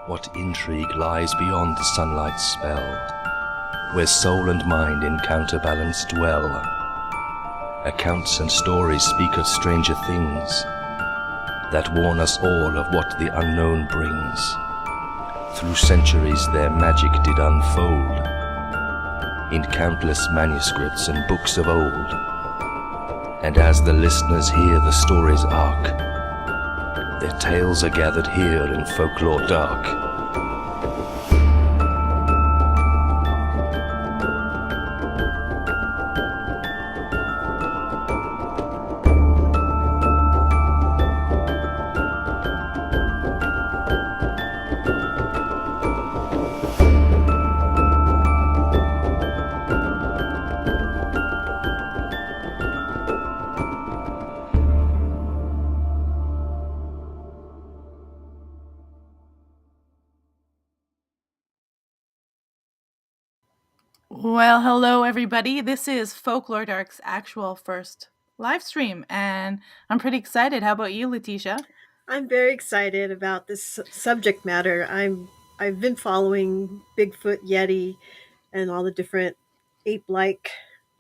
What intrigue lies beyond the sunlight's spell, where soul and mind in counterbalance dwell? Accounts and stories speak of stranger things that warn us all of what the unknown brings. Through centuries their magic did unfold in countless manuscripts and books of old. And as the listeners hear the story's arc, their tales are gathered here in folklore dark. Well, hello everybody. This is Folklore Dark's actual first live stream, and I'm pretty excited. How about you, Letitia? I'm very excited about this subject matter. I've been following Bigfoot, Yeti, and all the different ape-like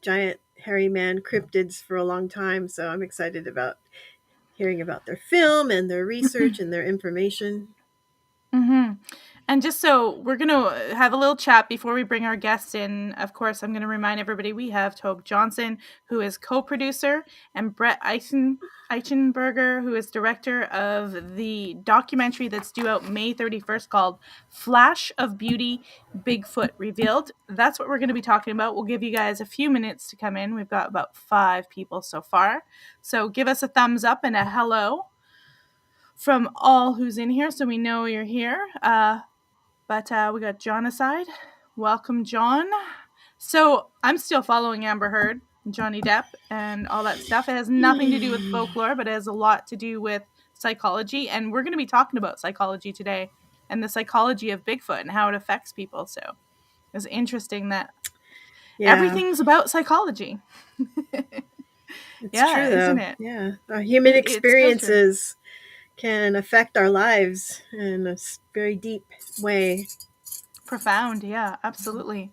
giant hairy man cryptids for a long time, so I'm excited about hearing about their film and their research and their information. Mm-hmm. And just so we're going to have a little chat before we bring our guests in. Of course, I'm going to remind everybody we have Tobe Johnson, who is co-producer, and Brett Eichenberger, who is director of the documentary that's due out May 31st called Flash of Beauty Bigfoot Revealed. That's what we're going to be talking about. We'll give you guys a few minutes to come in. We've got about 5 people so far. So give us a thumbs up and a hello from all who's in here so we know you're here. But we got John aside. Welcome, John. So I'm still following Amber Heard, Johnny Depp, and all that stuff. It has nothing to do with folklore, but it has a lot to do with psychology. And we're going to be talking about psychology today and the psychology of Bigfoot and how it affects people. So it's interesting that everything's about psychology. It's true, though. Isn't it? Yeah. Our human experiences can affect our lives in a very deep way. Profound, yeah, absolutely.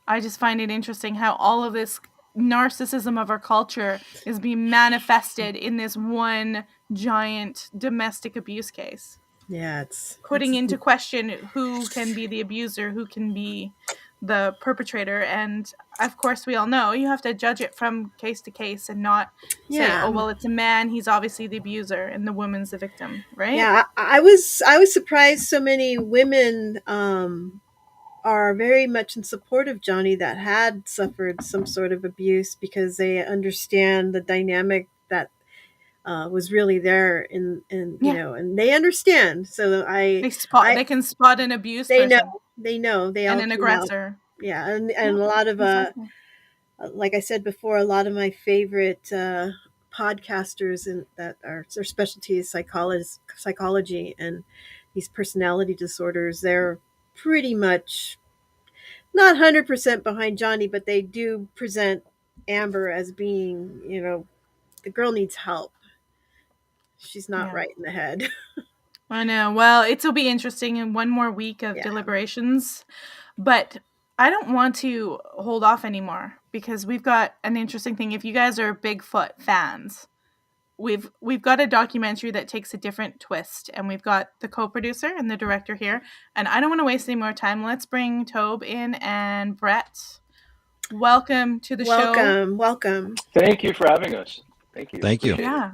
I just find it interesting how all of this narcissism of our culture is being manifested in this one giant domestic abuse case. Yeah, putting into question who can be the abuser, who can be the perpetrator. And of course, we all know you have to judge it from case to case and not say, oh, well, it's a man, he's obviously the abuser and the woman's the victim, right? Yeah, I was surprised so many women are very much in support of Johnny that had suffered some sort of abuse, because they understand the dynamic that was really there you know, and they understand. So they can spot an abuse person. They know and an aggressor. Yeah, and a lot of like I said before, a lot of my favorite podcasters that are their specialty is psychology and these personality disorders. They're pretty much not 100% behind Johnny, but they do present Amber as being, you know, the girl needs help. She's not right in the head. I know. Well, it'll be interesting in one more week of deliberations, but I don't want to hold off anymore because we've got an interesting thing. If you guys are Bigfoot fans, we've got a documentary that takes a different twist, and we've got the co-producer and the director here, and I don't want to waste any more time. Let's bring Tobe in and Brett. Welcome to the show. Welcome. Thank you for having us. Thank you. Yeah.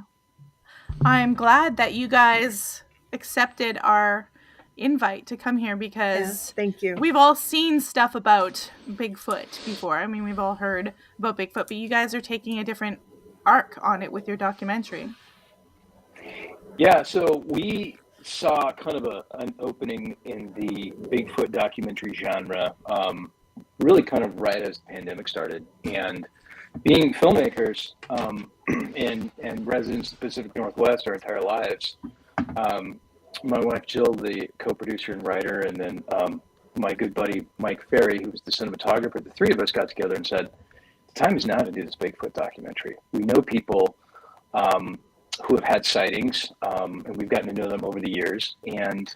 I'm glad that you guys accepted our invite to come here because thank you. We've all seen stuff about Bigfoot before. I mean, we've all heard about Bigfoot, but you guys are taking a different arc on it with your documentary. Yeah, so we saw kind of an opening in the Bigfoot documentary genre, really kind of right as the pandemic started. And being filmmakers and residents of the Pacific Northwest our entire lives, my wife Jill, the co-producer and writer, and then my good buddy Mike Ferry, who was the cinematographer, the three of us got together and said, the time is now to do this Bigfoot documentary. We know people who have had sightings, and we've gotten to know them over the years. And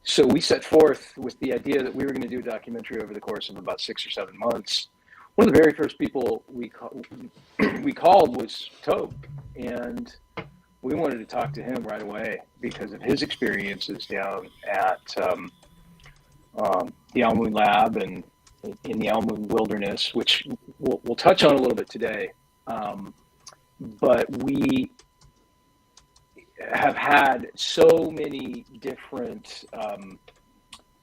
So we set forth with the idea that we were going to do a documentary over the course of about 6 or 7 months. One of the very first people we called was Tobe, and we wanted to talk to him right away because of his experiences down at the Almoon Lab and in the Almoon Wilderness, which we'll touch on a little bit today. But we have had so many different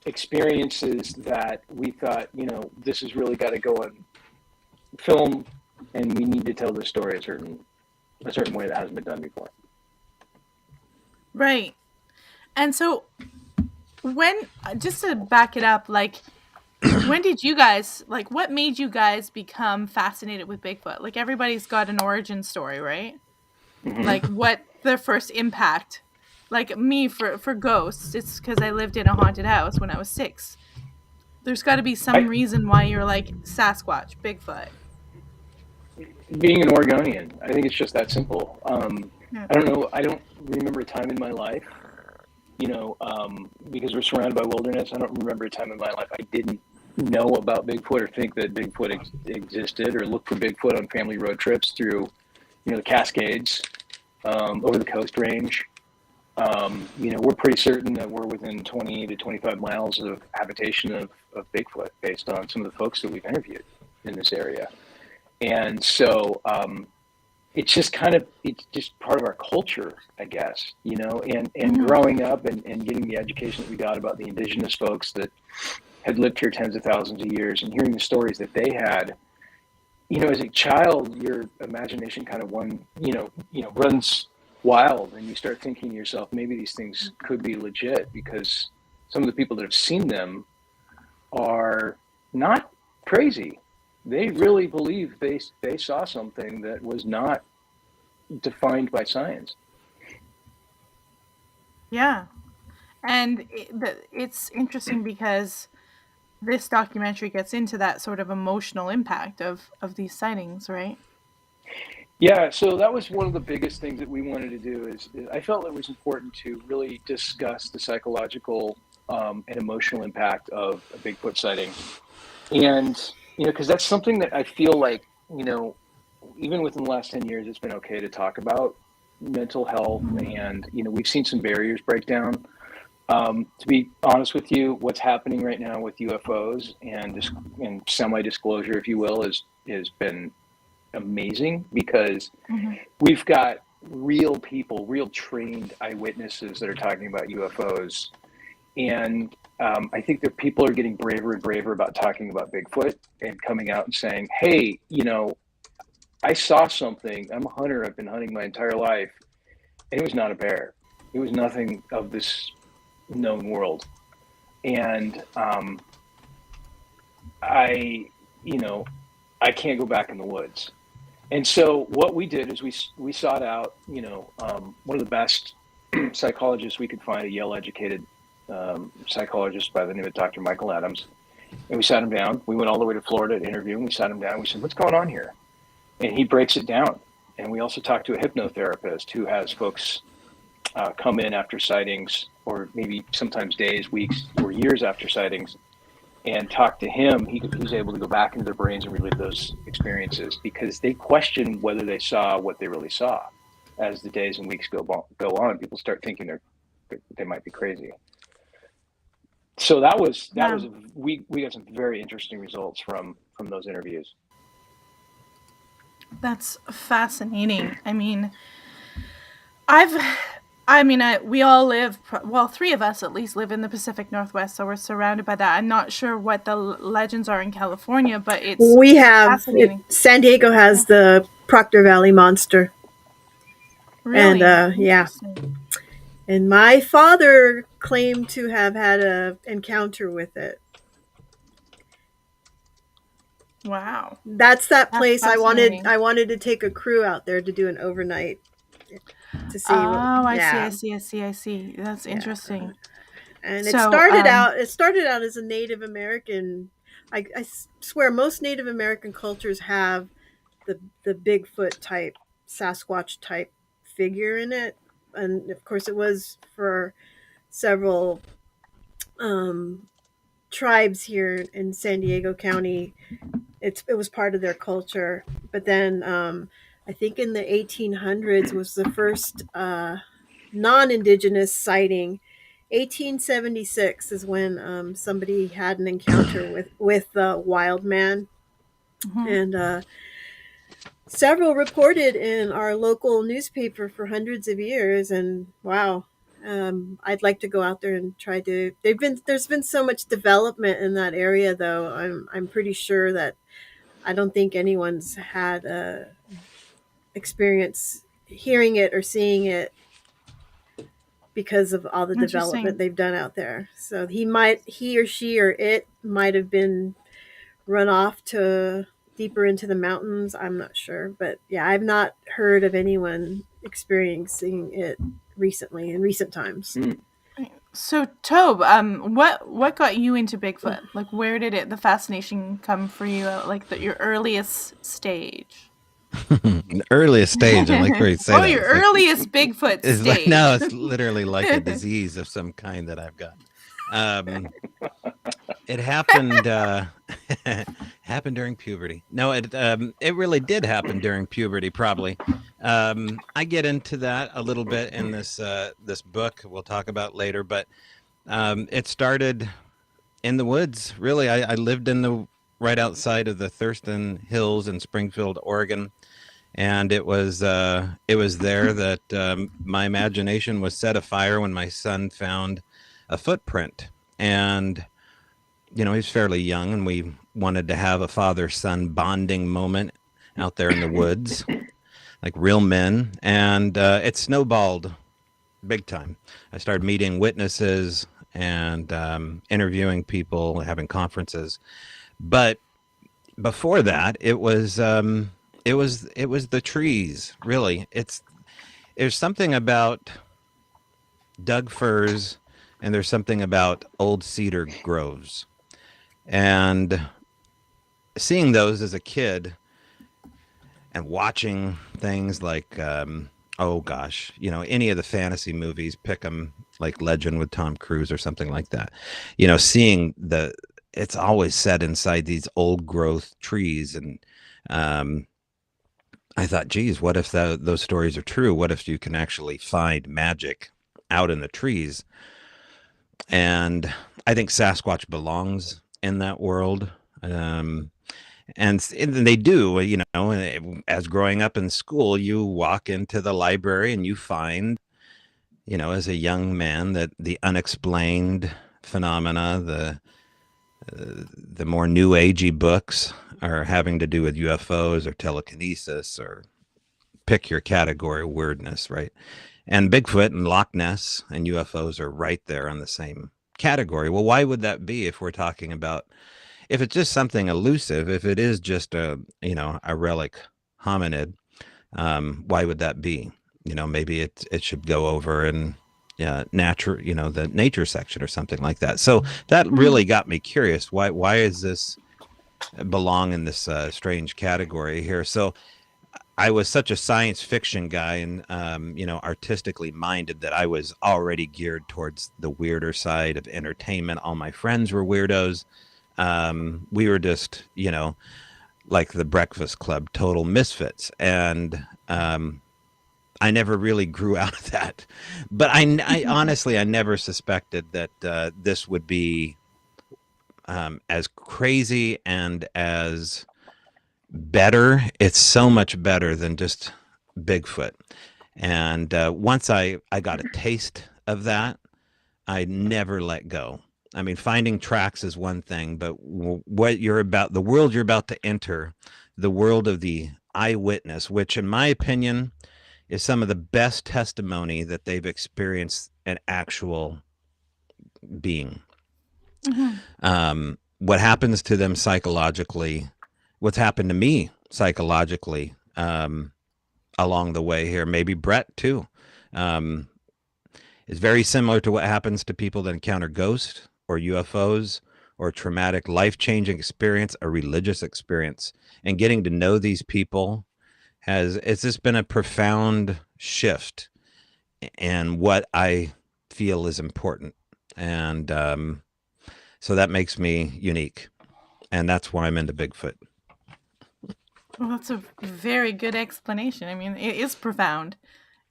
experiences that we thought, this has really got to go on film, and we need to tell the story a certain way that hasn't been done before. Right. And so just to back it up, like, when did you guys, like, what made you guys become fascinated with Bigfoot? Like, everybody's got an origin story, right? Mm-hmm. Like, what their first impact? Like, me, for ghosts, it's because I lived in a haunted house when I was 6. There's got to be some reason why you're like, Sasquatch, Bigfoot. Being an Oregonian, I think it's just that simple. I don't know. I don't remember a time in my life, because we're surrounded by wilderness. I don't remember a time in my life I didn't know about Bigfoot or think that Bigfoot existed or look for Bigfoot on family road trips through, the Cascades, over the Coast Range. We're pretty certain that we're within 20 to 25 miles of habitation of Bigfoot based on some of the folks that we've interviewed in this area. And so it's just part of our culture, I guess, and growing up and getting the education that we got about the indigenous folks that had lived here tens of thousands of years and hearing the stories that they had. As a child, your imagination kind of runs wild, and you start thinking to yourself, maybe these things could be legit, because some of the people that have seen them are not crazy. They really believe they saw something that was not defined by science. Yeah. And it's interesting because this documentary gets into that sort of emotional impact of these sightings, right? Yeah, so that was one of the biggest things that we wanted to do is I felt it was important to really discuss the psychological and emotional impact of a Bigfoot sighting. And, because that's something that I feel like, even within the last 10 years, it's been okay to talk about mental health. And, we've seen some barriers break down. To be honest with you, what's happening right now with UFOs and semi-disclosure, if you will, has been amazing, because we've got real people, real trained eyewitnesses that are talking about UFOs. And I think that people are getting braver and braver about talking about Bigfoot and coming out and saying, hey, I saw something. I'm a hunter. I've been hunting my entire life. And it was not a bear. It was nothing of this known world. And I can't go back in the woods. And so what we did is we sought out, one of the best psychologists we could find, a Yale-educated psychologist by the name of Dr. Michael Adams. And we sat him down. We went all the way to Florida to interview him. We sat him down. We said, what's going on here? And he breaks it down. And we also talked to a hypnotherapist who has folks come in after sightings, or maybe sometimes days, weeks, or years after sightings, and talk to him. He's able to go back into their brains and relive those experiences, because they question whether they saw what they really saw. As the days and weeks go on, people start thinking they might be crazy. So we got some very interesting results from those interviews. That's fascinating. I mean, we all live, well, 3 of us at least live in the Pacific Northwest, so we're surrounded by that. I'm not sure what the legends are in California, but fascinating. San Diego has the Proctor Valley Monster. Really? And yeah. And my father claimed to have had an encounter with it. Wow. That's that place I wanted to take a crew out there to do an overnight to see. I see. That's interesting. And it started out as a Native American. I swear most Native American cultures have the Bigfoot type, Sasquatch type figure in it. And of course it was for several tribes here in San Diego County. It was part of their culture. But then I think in the 1800s was the first non-indigenous sighting. 1876 is when somebody had an encounter with the wild man, and several reported in our local newspaper for hundreds of years. And wow, I'd like to go out there and try to. There's been so much development in that area, though. I'm pretty sure that I don't think anyone's had a experience hearing it or seeing it because of all the development they've done out there. So he or she or it might have been run off to deeper into the mountains. I'm not sure, but yeah, I've not heard of anyone experiencing it recently in recent times. So Tobe, what got you into Bigfoot? Like, where did the fascination come for you at, like, your earliest stage? The earliest stage. I like where you say that. Your earliest Bigfoot stage. Like, no, it's literally like a disease of some kind that I've got. It happened happened during puberty. No, it really did happen during puberty, probably. I get into that a little bit in this book we'll talk about later, but it started in the woods. Really, I lived right outside of the Thurston Hills in Springfield, Oregon, and it was there that my imagination was set afire when my son found a footprint. And he's fairly young, and we wanted to have a father-son bonding moment out there in the woods, like real men. And it snowballed big time. I started meeting witnesses and interviewing people, having conferences. But before that, it was the trees. Really, there's something about Doug firs, and there's something about old cedar groves. And seeing those as a kid and watching things like, any of the fantasy movies, pick them, like Legend with Tom Cruise or something like that, seeing it's always set inside these old growth trees. And I thought, geez, what if those stories are true? What if you can actually find magic out in the trees? And I think Sasquatch belongs in that world. And they do, as growing up in school, you walk into the library and you find, as a young man, that the unexplained phenomena, the more new agey books are having to do with UFOs or telekinesis, or pick your category, weirdness, right? And Bigfoot and Loch Ness and UFOs are right there on the same category. Well, why would that be if we're talking about, if it's just something elusive, if it is just a relic hominid, why would that be? Maybe it should go over in nature, the nature section or something like that. So that really got me curious. Why is this belong in this strange category here? So I was such a science fiction guy and, artistically minded, that I was already geared towards the weirder side of entertainment. All my friends were weirdos. We were just, like the Breakfast Club, total misfits. And I never really grew out of that. But I honestly, I never suspected that this would be as crazy and as better. It's so much better than just Bigfoot. And once I got a taste of that, I never let go. I mean, finding tracks is one thing, but the world you're about to enter, the world of the eyewitness, which in my opinion is some of the best testimony that they've experienced an actual being. What happens to them psychologically, what's happened to me psychologically along the way here, maybe Brett too, is very similar to what happens to people that encounter ghosts or UFOs or traumatic life-changing experience, a religious experience. And getting to know these people it's just been a profound shift in what I feel is important And so that makes me unique. And that's why I'm into Bigfoot. Well, that's a very good explanation. I mean, it is profound.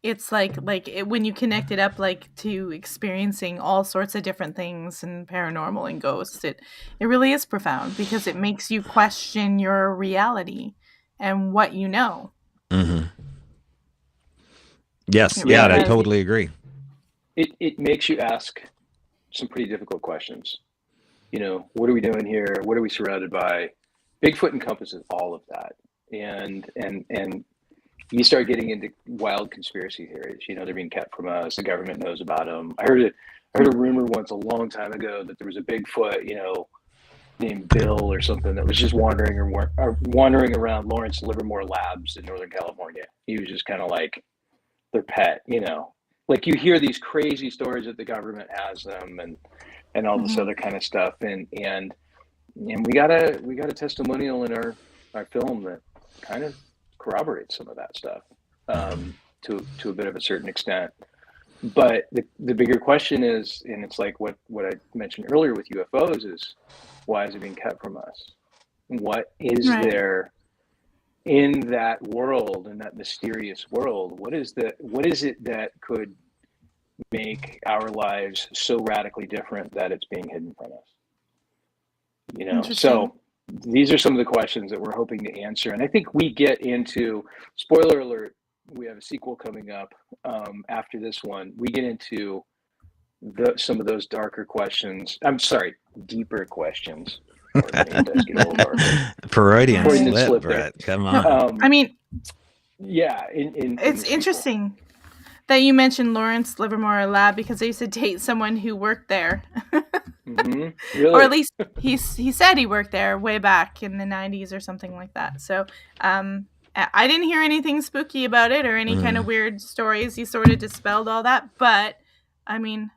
It's like when you connect it up like to experiencing all sorts of different things and paranormal and ghosts, it really is profound because it makes you question your reality and what you know. Mm-hmm. Yes, It really I does. totally agree. It makes you ask some pretty difficult questions. You know, what are we doing here? What are we surrounded by? Bigfoot encompasses all of that. And you start getting into wild conspiracy theories. You know, they're being kept from us. The government knows about them. I heard a rumor once a long time ago that there was a Bigfoot, you know, named Bill or something that was just wandering around Lawrence Livermore Labs in Northern California. He was just kind of like their pet, you know. Like you hear these crazy stories that the government has them and all this other kind of stuff. And we got a testimonial in our film that kind of corroborates some of that stuff to a bit of a certain extent. But the bigger question is, and it's like what I mentioned earlier with UFOs, is why is it being kept from us? What is there in that world, in that mysterious world? What is it that could make our lives so radically different that it's being hidden from us? You know, so these are some of the questions that we're hoping to answer. And I think we get into, spoiler alert, we have a sequel coming up after this one. We get into some of those darker questions. I'm sorry, deeper questions. Freudian slip, Brett. Come on. I mean, yeah. It's interesting that you mentioned Lawrence Livermore Lab because I used to date someone who worked there. Mm-hmm. Really? Or at least he said he worked there way back in the 90s or something like that. So I didn't hear anything spooky about it or any kind of weird stories. He sort of dispelled all that. But, I mean,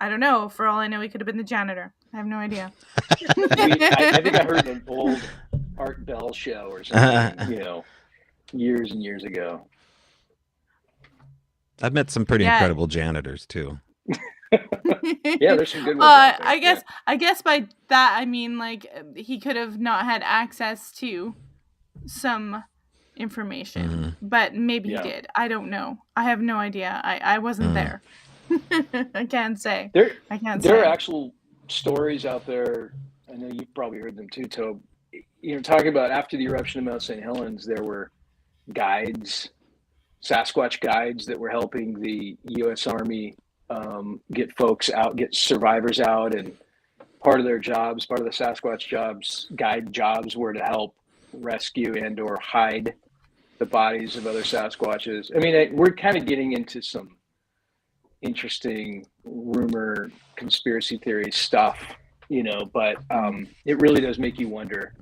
I don't know. For all I know, he could have been the janitor. I have no idea. I think I heard an old Art Bell show or something, you know, years and years ago. I've met some pretty incredible janitors too. Yeah, there's some good ones. I guess by that I mean like he could have not had access to some information, but maybe he did. I don't know. I have no idea. I wasn't there. I can't say. There are actual stories out there. I know you've probably heard them too, Tobe. You know, talking about after the eruption of Mount St. Helens, there were guides, Sasquatch guides that were helping the U.S. Army get folks out, get survivors out, and part of their jobs, part of the Sasquatch jobs, guide jobs, were to help rescue and or hide the bodies of other Sasquatches. I mean, we're kind of getting into some interesting rumor, conspiracy theory stuff, you know, but it really does make you wonder.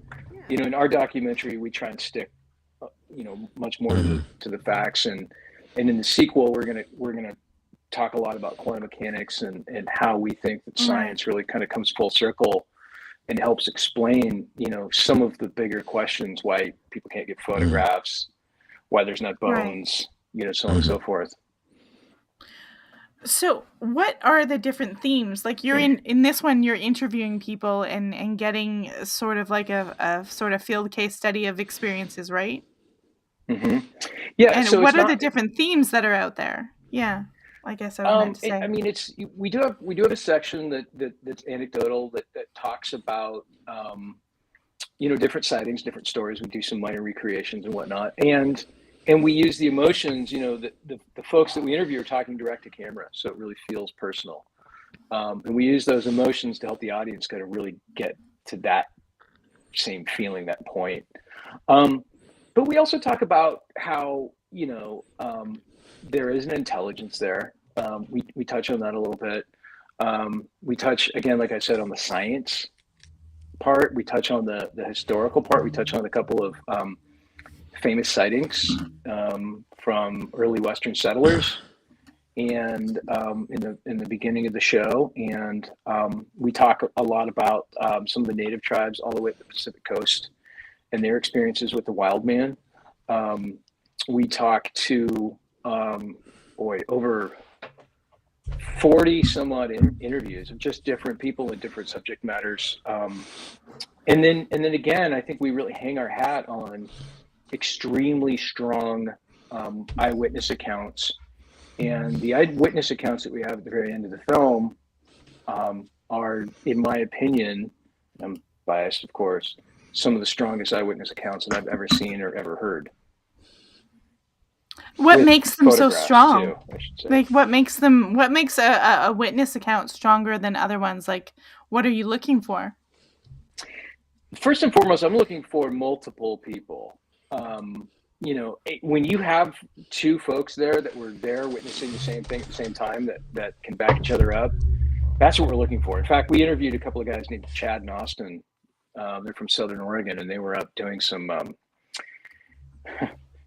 You know, in our documentary, we try and stick, you know, much more to the facts, and in the sequel, we're gonna talk a lot about quantum mechanics and how we think that science really kind of comes full circle and helps explain, you know, some of the bigger questions, why people can't get photographs, why there's not bones, you know, so on and so forth. So what are the different themes? Like you're in this one, you're interviewing people and getting sort of like a sort of field case study of experiences, right? Mm-hmm. Yeah. And so what are the different themes that are out there? Yeah, I guess I was meant to say. I mean, we do have a section that's anecdotal that talks about you know, different sightings, different stories. We do some minor recreations and whatnot, and we use the emotions. You know, the folks that we interview are talking direct to camera, so it really feels personal. And we use those emotions to help the audience kind of really get to that same feeling, that point. But we also talk about how, you know, there is an intelligence there. We touch on that a little bit. We touch, again, like I said, on the science part. We touch on the historical part. We touch on a couple of famous sightings from early Western settlers, and in the beginning of the show. And we talk a lot about some of the native tribes all the way to the Pacific Coast and their experiences with the wild man. We talk to over 40 some odd interviews of just different people and different subject matters. And then again, I think we really hang our hat on extremely strong eyewitness accounts. And the eyewitness accounts that we have at the very end of the film are, in my opinion, I'm biased, of course, some of the strongest eyewitness accounts that I've ever seen or ever heard. What With makes them so photographs, strong? too, I should say. Like, what makes a witness account stronger than other ones? Like, what are you looking for? First and foremost, I'm looking for multiple people. You know, when you have two folks there that were there witnessing the same thing at the same time that can back each other up, that's what we're looking for. In fact, we interviewed a couple of guys named Chad and Austin. They're from Southern Oregon, and they were up doing some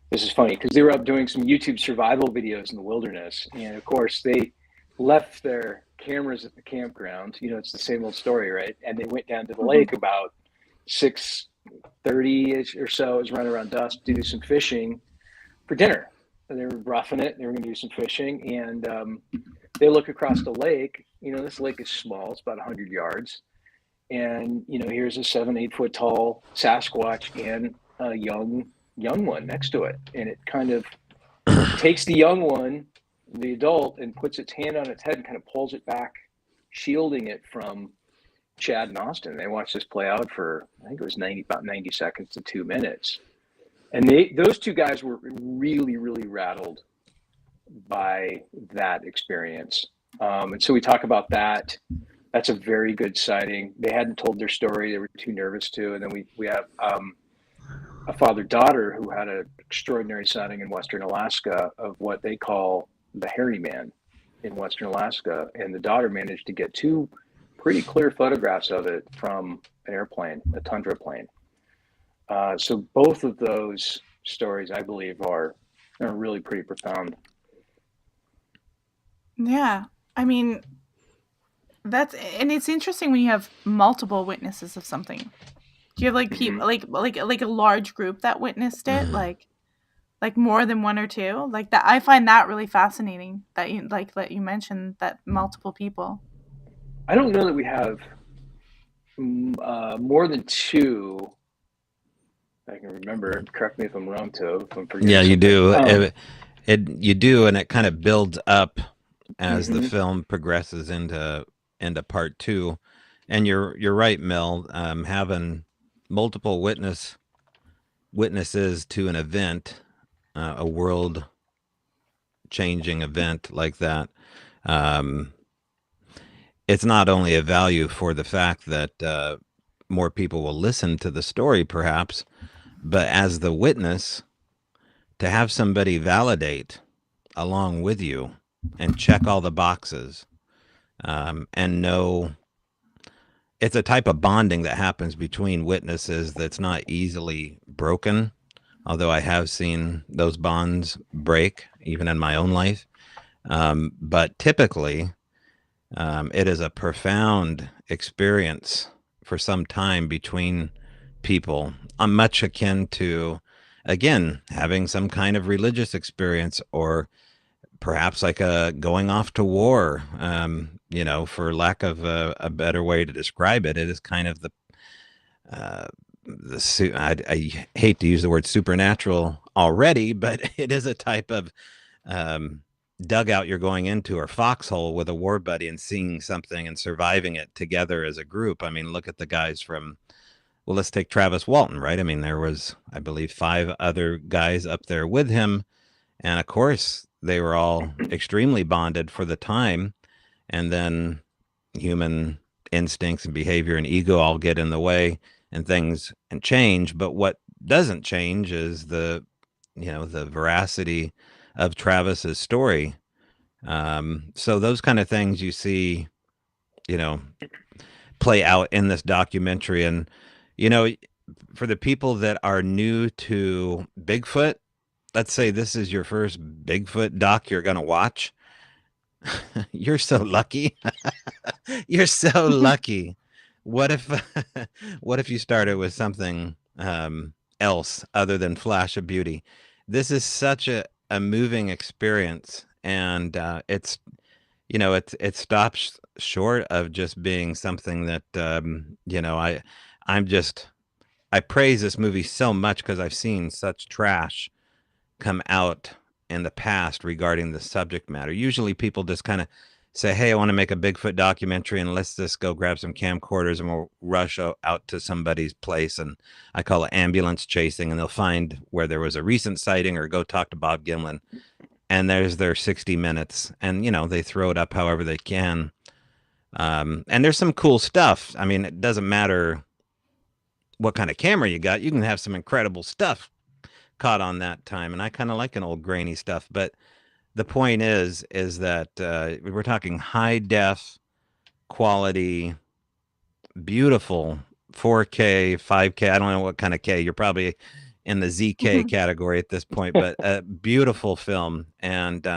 this is funny because they were up doing some YouTube survival videos in the wilderness. And of course, they left their cameras at the campground. You know, it's the same old story, right? And they went down to the lake about 6:30 or so. It was right around dusk to do some fishing for dinner. And they were roughing it. They were going to do some fishing. And they look across the lake. You know, this lake is small. It's about 100 yards. And, you know, here's a 7-8 foot tall Sasquatch and a young one next to it. And it kind of takes the young one, the adult, and puts its hand on its head and kind of pulls it back, shielding it from Chad and Austin. They watched this play out for, I think it was about 90 seconds to 2 minutes. And those two guys were really, really rattled by that experience. And so we talk about that. That's a very good sighting. They hadn't told their story. They were too nervous to. And then we have a father-daughter who had an extraordinary sighting in Western Alaska of what they call the hairy man in Western Alaska. And the daughter managed to get two pretty clear photographs of it from an airplane, a Tundra plane. So both of those stories, I believe, are really pretty profound. Yeah, I mean, and it's interesting when you have multiple witnesses of something. Do you have like people like a large group that witnessed it, like more than one or two? Like that, I find that really fascinating. That you mentioned that multiple people. I don't know that we have more than two. I can remember. Correct me if I'm wrong, Tobe. Yeah, you do. You do, and it kind of builds up as the film progresses into part two. And you're right, Mel. Having multiple witnesses to an event, a world-changing event like that. It's not only a value for the fact that more people will listen to the story, perhaps, but as the witness, to have somebody validate along with you and check all the boxes and know it's a type of bonding that happens between witnesses that's not easily broken, although I have seen those bonds break even in my own life. But typically, it is a profound experience for some time between people, much akin to, again, having some kind of religious experience, or perhaps like a going off to war. You know, for lack of a better way to describe it, it is kind of I hate to use the word supernatural already, but it is a type of dugout you're going into, or foxhole with a war buddy, and seeing something and surviving it together as a group. I mean, look at the guys from, well, let's take Travis Walton, right? I mean, there was, I believe, 5 other guys up there with him. And of course, they were all extremely bonded for the time. And then human instincts and behavior and ego all get in the way, and things and change. But what doesn't change is the veracity of Travis's story. So those kind of things you see, play out in this documentary. And, for the people that are new to Bigfoot, let's say this is your first Bigfoot doc you're going to watch. You're so lucky. You're so lucky. What if you started with something else other than Flash of Beauty? This is such a moving experience, and it's it stops short of just being something that I praise this movie so much because I've seen such trash come out in the past regarding the subject matter. Usually people just kind of say, hey, I want to make a Bigfoot documentary, and let's just go grab some camcorders and we'll rush out to somebody's place, and I call it ambulance chasing, and they'll find where there was a recent sighting or go talk to Bob Gimlin, and there's their 60 minutes, and they throw it up however they can. And there's some cool stuff. I mean, it doesn't matter what kind of camera you got. You can have some incredible stuff caught on that time, and I kind of like an old grainy stuff. But the point is that we're talking high def quality, beautiful 4K, 5K. I don't know what kind of K. You're probably in the ZK category at this point, but a beautiful film. And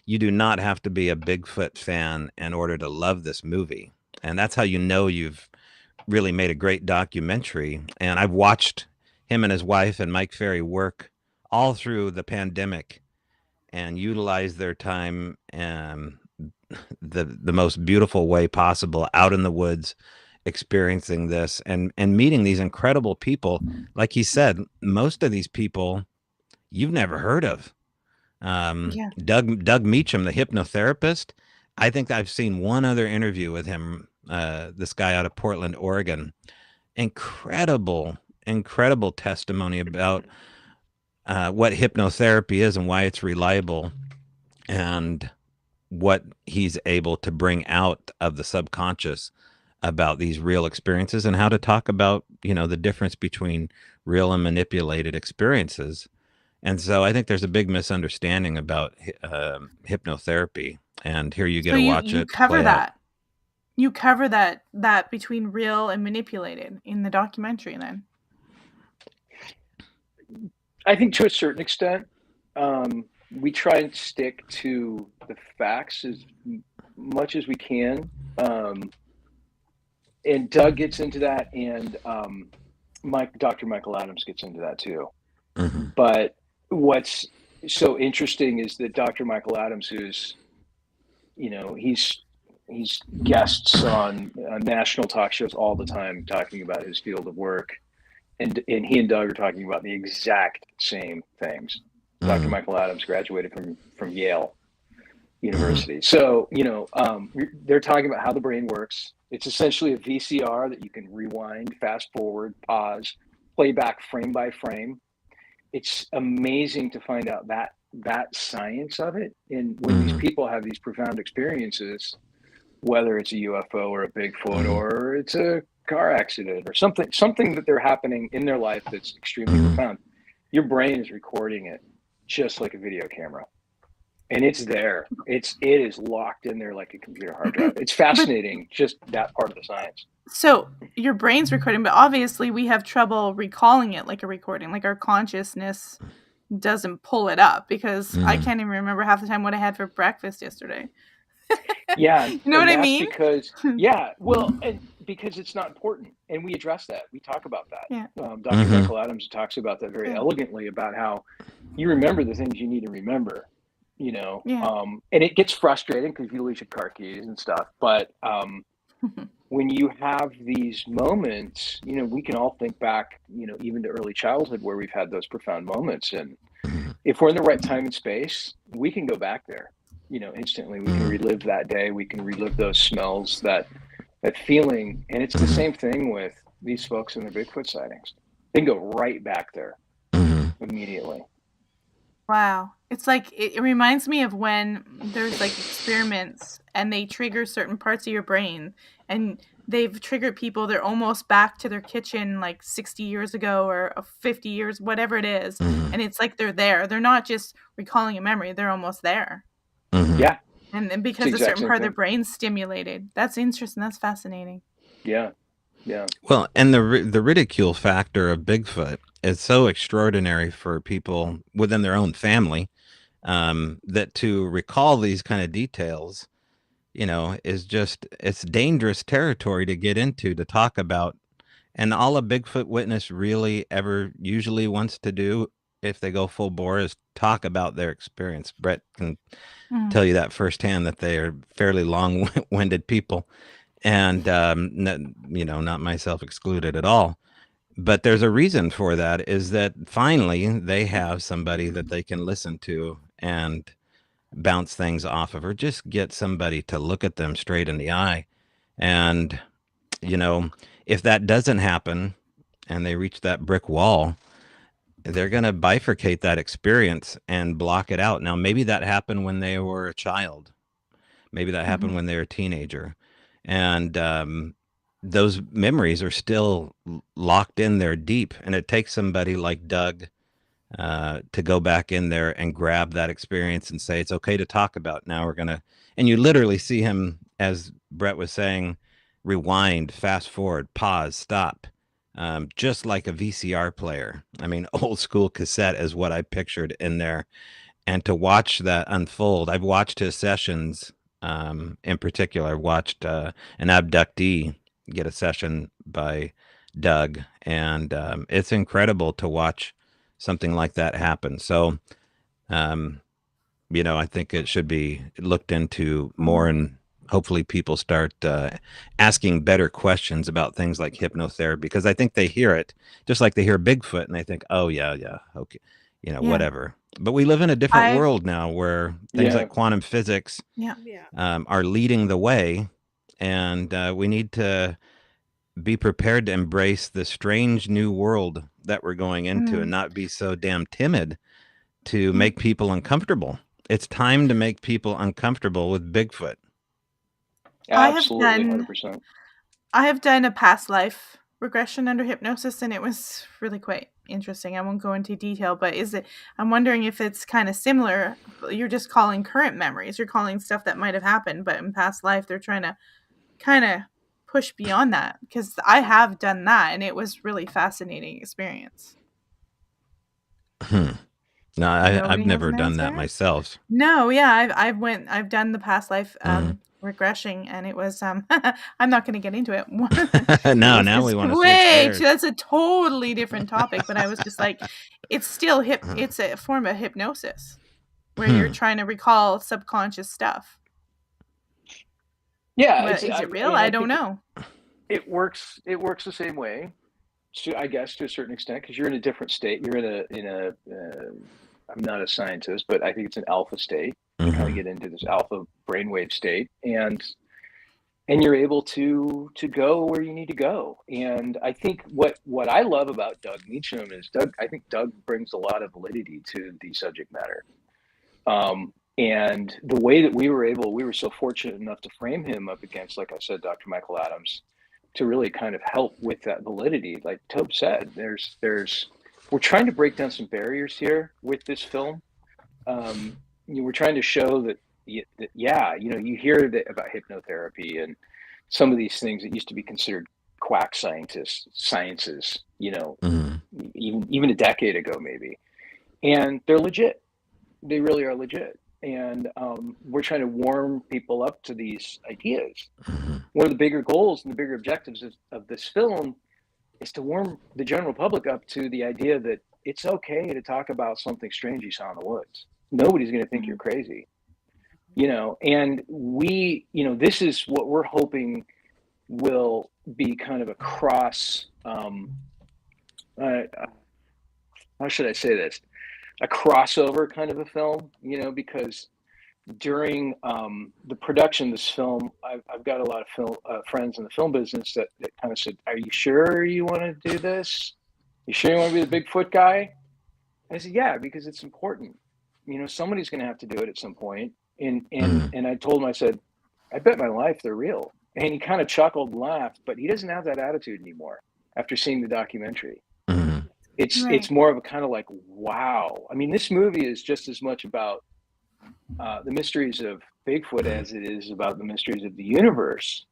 you do not have to be a Bigfoot fan in order to love this movie. And that's how you've really made a great documentary. And I've watched him and his wife and Mike Ferry work all through the pandemic and utilize their time the most beautiful way possible out in the woods, experiencing this and meeting these incredible people. Like he said, most of these people you've never heard of. Doug Meecham, the hypnotherapist, I think I've seen one other interview with him, this guy out of Portland, Oregon. Incredible testimony about what hypnotherapy is and why it's reliable, and what he's able to bring out of the subconscious about these real experiences, and how to talk about, the difference between real and manipulated experiences. And so I think there's a big misunderstanding about hypnotherapy, and here you get to watch it play out. You cover that between real and manipulated in the documentary then. I think to a certain extent, we try and stick to the facts as much as we can. And Doug gets into that, and Dr. Michael Adams gets into that too. Mm-hmm. But what's so interesting is that Dr. Michael Adams, who's, he's guests on national talk shows all the time talking about his field of work. And he and Doug are talking about the exact same things. Mm-hmm. Dr. Michael Adams graduated from Yale University. So, they're talking about how the brain works. It's essentially a VCR that you can rewind, fast forward, pause, play back frame by frame. It's amazing to find out that science of it. And when these people have these profound experiences, whether it's a UFO or a Bigfoot or it's a car accident or something that they're happening in their life that's extremely profound, your brain is recording it just like a video camera. And it's there. It is locked in there like a computer hard drive. It's fascinating, just that part of the science. So your brain's recording, but obviously we have trouble recalling it like a recording. Like our consciousness doesn't pull it up, because I can't even remember half the time what I had for breakfast yesterday. Yeah. You know what I mean? Because, because it's not important. And we address that. We talk about that. Yeah. Dr. Michael Adams talks about that very elegantly, about how you remember the things you need to remember. And it gets frustrating because you lose your car keys and stuff. But when you have these moments, we can all think back, even to early childhood where we've had those profound moments. And if we're in the right time and space, we can go back there, instantly. We can relive that day. We can relive those smells, that feeling. And it's the same thing with these folks in the Bigfoot sightings. They can go right back there immediately. Wow. It's like, it reminds me of when there's like experiments and they trigger certain parts of your brain, and they've triggered people. They're almost back to their kitchen like 60 years ago or 50 years, whatever it is. And it's like they're there. They're not just recalling a memory. They're almost there. Yeah. And because a certain part of their brain's stimulated. That's interesting. That's fascinating. Yeah. Yeah. Well, and the ridicule factor of Bigfoot is so extraordinary for people within their own family, that to recall these kind of details, is just, it's dangerous territory to get into, to talk about. And all a Bigfoot witness really ever usually wants to do if they go full bore, is talk about their experience. Brett can Mm. tell you that firsthand, that they are fairly long-winded people, and not myself excluded at all. But there's a reason for that, is that finally they have somebody that they can listen to and bounce things off of, or just get somebody to look at them straight in the eye. And, if that doesn't happen and they reach that brick wall, they're going to bifurcate that experience and block it out. Now, maybe that happened when they were a child. Maybe that happened when they were a teenager. And those memories are still locked in there deep. And it takes somebody like Doug to go back in there and grab that experience and say, it's okay to talk about. Now we're going to, and you literally see him, as Brett was saying, rewind, fast forward, pause, stop. Just like a VCR player. I mean, old school cassette is what I pictured in there. And to watch that unfold, I've watched his sessions. In particular, I've watched an abductee get a session by Doug, and it's incredible to watch something like that happen. So, I think it should be looked into more, and hopefully people start asking better questions about things like hypnotherapy, because I think they hear it just like they hear Bigfoot and they think, oh yeah, okay, whatever. But we live in a different world now, where things like quantum physics are leading the way, and we need to be prepared to embrace the strange new world that we're going into, and not be so damn timid to make people uncomfortable. It's time to make people uncomfortable with Bigfoot. Absolutely, 100%. I have done a past life regression under hypnosis, and it was really quite interesting. I won't go into detail, but I'm wondering if it's kind of similar. You're just calling current memories. You're calling stuff that might have happened, but in past life, they're trying to kind of push beyond that, because I have done that, and it was really fascinating experience. No, I've never done that myself. No, yeah, I've done the past life regression, and it was I'm not going to get into it. Now we want to switch gears. That's a totally different topic, but I was just like, it's still it's a form of hypnosis where you're trying to recall subconscious stuff. Yeah, is it real? I don't know. It works the same way, I guess, to a certain extent, because you're in a different state. You're in a I'm not a scientist, but I think it's an alpha state. You kind of get into this alpha brainwave state, and you're able to go where you need to go. And I think what I love about Doug Meecham is I think Doug brings a lot of validity to the subject matter. And the way that we were so fortunate enough to frame him up against, like I said, Dr. Michael Adams, to really kind of help with that validity. Like Tobe said, we're trying to break down some barriers here with this film. We're trying to show that you hear about hypnotherapy and some of these things that used to be considered quack sciences, even a decade ago, maybe. And they're legit. They really are legit. And we're trying to warm people up to these ideas. One of the bigger goals and the bigger objectives of this film is to warm the general public up to the idea that it's okay to talk about something strange you saw in the woods. Nobody's going to think you're crazy, and this is what we're hoping will be kind of a cross, how should I say this? A crossover kind of a film, because during the production of this film, I've got a lot of friends in the film business that kind of said, "Are you sure you want to do this? You sure you want to be the Bigfoot guy?" I said, "Yeah, because it's important. Somebody's going to have to do it at some point." And I told him, I said, "I bet my life they're real." And he kind of chuckled and laughed, but he doesn't have that attitude anymore after seeing the documentary. It's more of a kind of like, wow. I mean, this movie is just as much about the mysteries of Bigfoot as it is about the mysteries of the universe.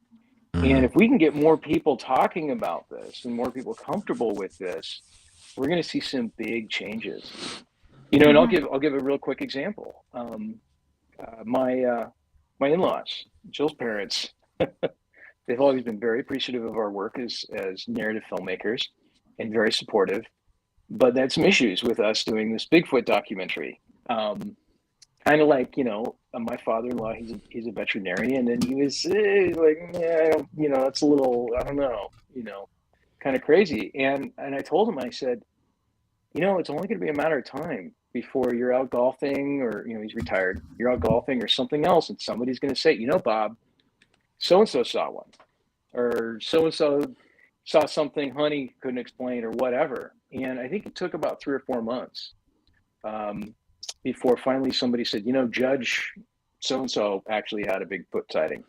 And if we can get more people talking about this and more people comfortable with this, we're going to see some big changes. And I'll give a real quick example. My in-laws, Jill's parents, they've always been very appreciative of our work as narrative filmmakers and very supportive. but that's some issues with us doing this Bigfoot documentary. Kind of like, my father-in-law, he's a veterinarian, and he was like, yeah, that's a little, I don't know, kind of crazy. And I told him, I said, it's only going to be a matter of time before you're out golfing, or, he's retired, you're out golfing or something else, and somebody's going to say, Bob, so-and-so saw one, or so-and-so saw something Honey couldn't explain, or whatever. And I think it took about 3 or 4 months before finally somebody said, Judge so-and-so actually had a Bigfoot sighting.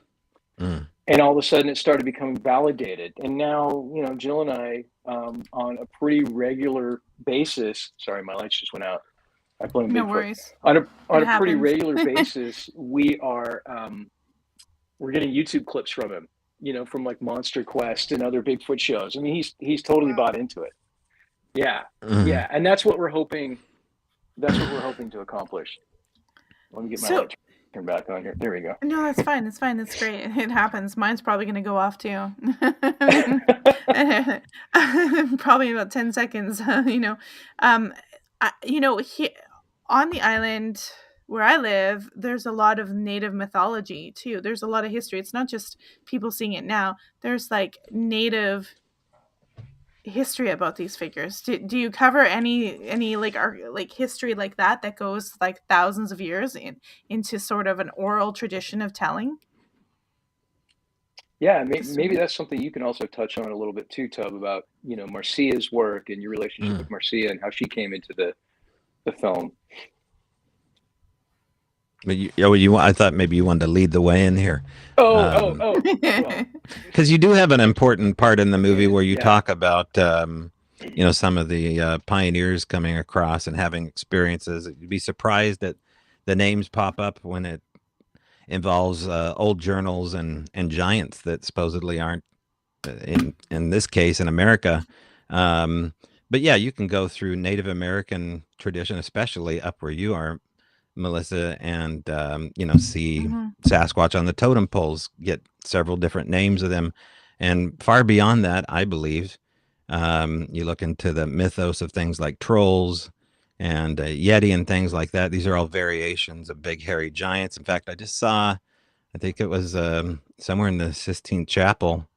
Mm. And all of a sudden it started becoming validated. And now, Jill and I, on a pretty regular basis, sorry, my lights just went out. I blame No Bigfoot. worries. On a pretty happens. regular basis, we're getting YouTube clips from him, from like Monster Quest and other Bigfoot shows. I mean, he's totally bought into it. Yeah. Mm. Yeah. And that's what we're hoping to accomplish. Let me get my light turned back on here. There we go. No, that's fine. It's fine. That's great. It happens. Mine's probably going to go off too. Probably about 10 seconds. On the island where I live, there's a lot of native mythology too. There's a lot of history. It's not just people seeing it now. There's like native history about these figures. Do you cover any like history like that goes like thousands of years into sort of an oral tradition of telling? Yeah, maybe that's something you can also touch on a little bit too, Tobe, about Marcia's work and your relationship with Marcia and how she came into the film. But I thought maybe you wanted to lead the way in here. Well, because you do have an important part in the movie where you talk about some of the pioneers coming across and having experiences. You'd be surprised that the names pop up when it involves old journals and giants that supposedly aren't in this case in America. But yeah, you can go through Native American tradition, especially up where you are, Melissa, and see Sasquatch on the totem poles, get several different names of them. And far beyond that, I believe, you look into the mythos of things like trolls and Yeti and things like that. These are all variations of big hairy giants. In fact, I just saw, I think it was somewhere in the Sistine Chapel,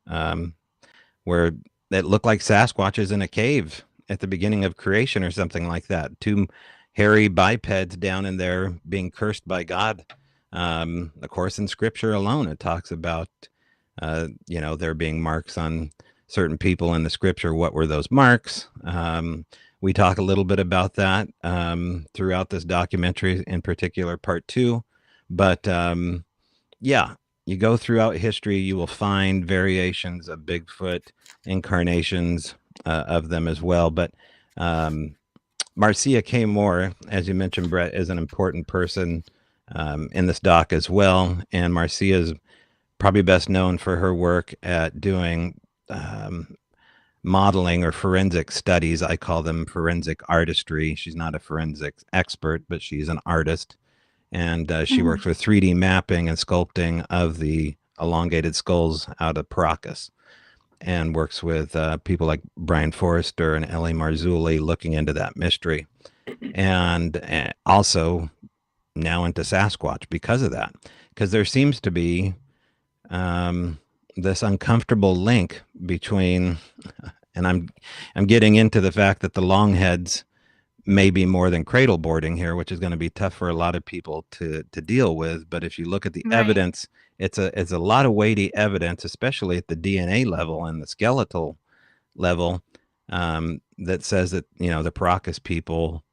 where it looked like Sasquatch is in a cave at the beginning of creation or something like that. 2 hairy bipeds down in there being cursed by God. Of course, in scripture alone, it talks about, there being marks on certain people in the scripture. What were those marks? We talk a little bit about that throughout this documentary, in particular part 2. But you go throughout history, you will find variations of Bigfoot, incarnations of them as well. But Marcia K. Moore, as you mentioned, Brett, is an important person in this doc as well. And Marcia is probably best known for her work at doing modeling or forensic studies. I call them forensic artistry. She's not a forensic expert, but she's an artist. And she works with 3D mapping and sculpting of the elongated skulls out of Proctor, and works with people like Brian Forrester and Ellie Marzulli looking into that mystery. And also now into Sasquatch because of that. Because there seems to be this uncomfortable link between, and I'm getting into the fact that the longheads may be more than cradle boarding here, which is going to be tough for a lot of people to deal with. But if you look at the evidence, it's a lot of weighty evidence, especially at the DNA level and the skeletal level, that says that, the Proctor people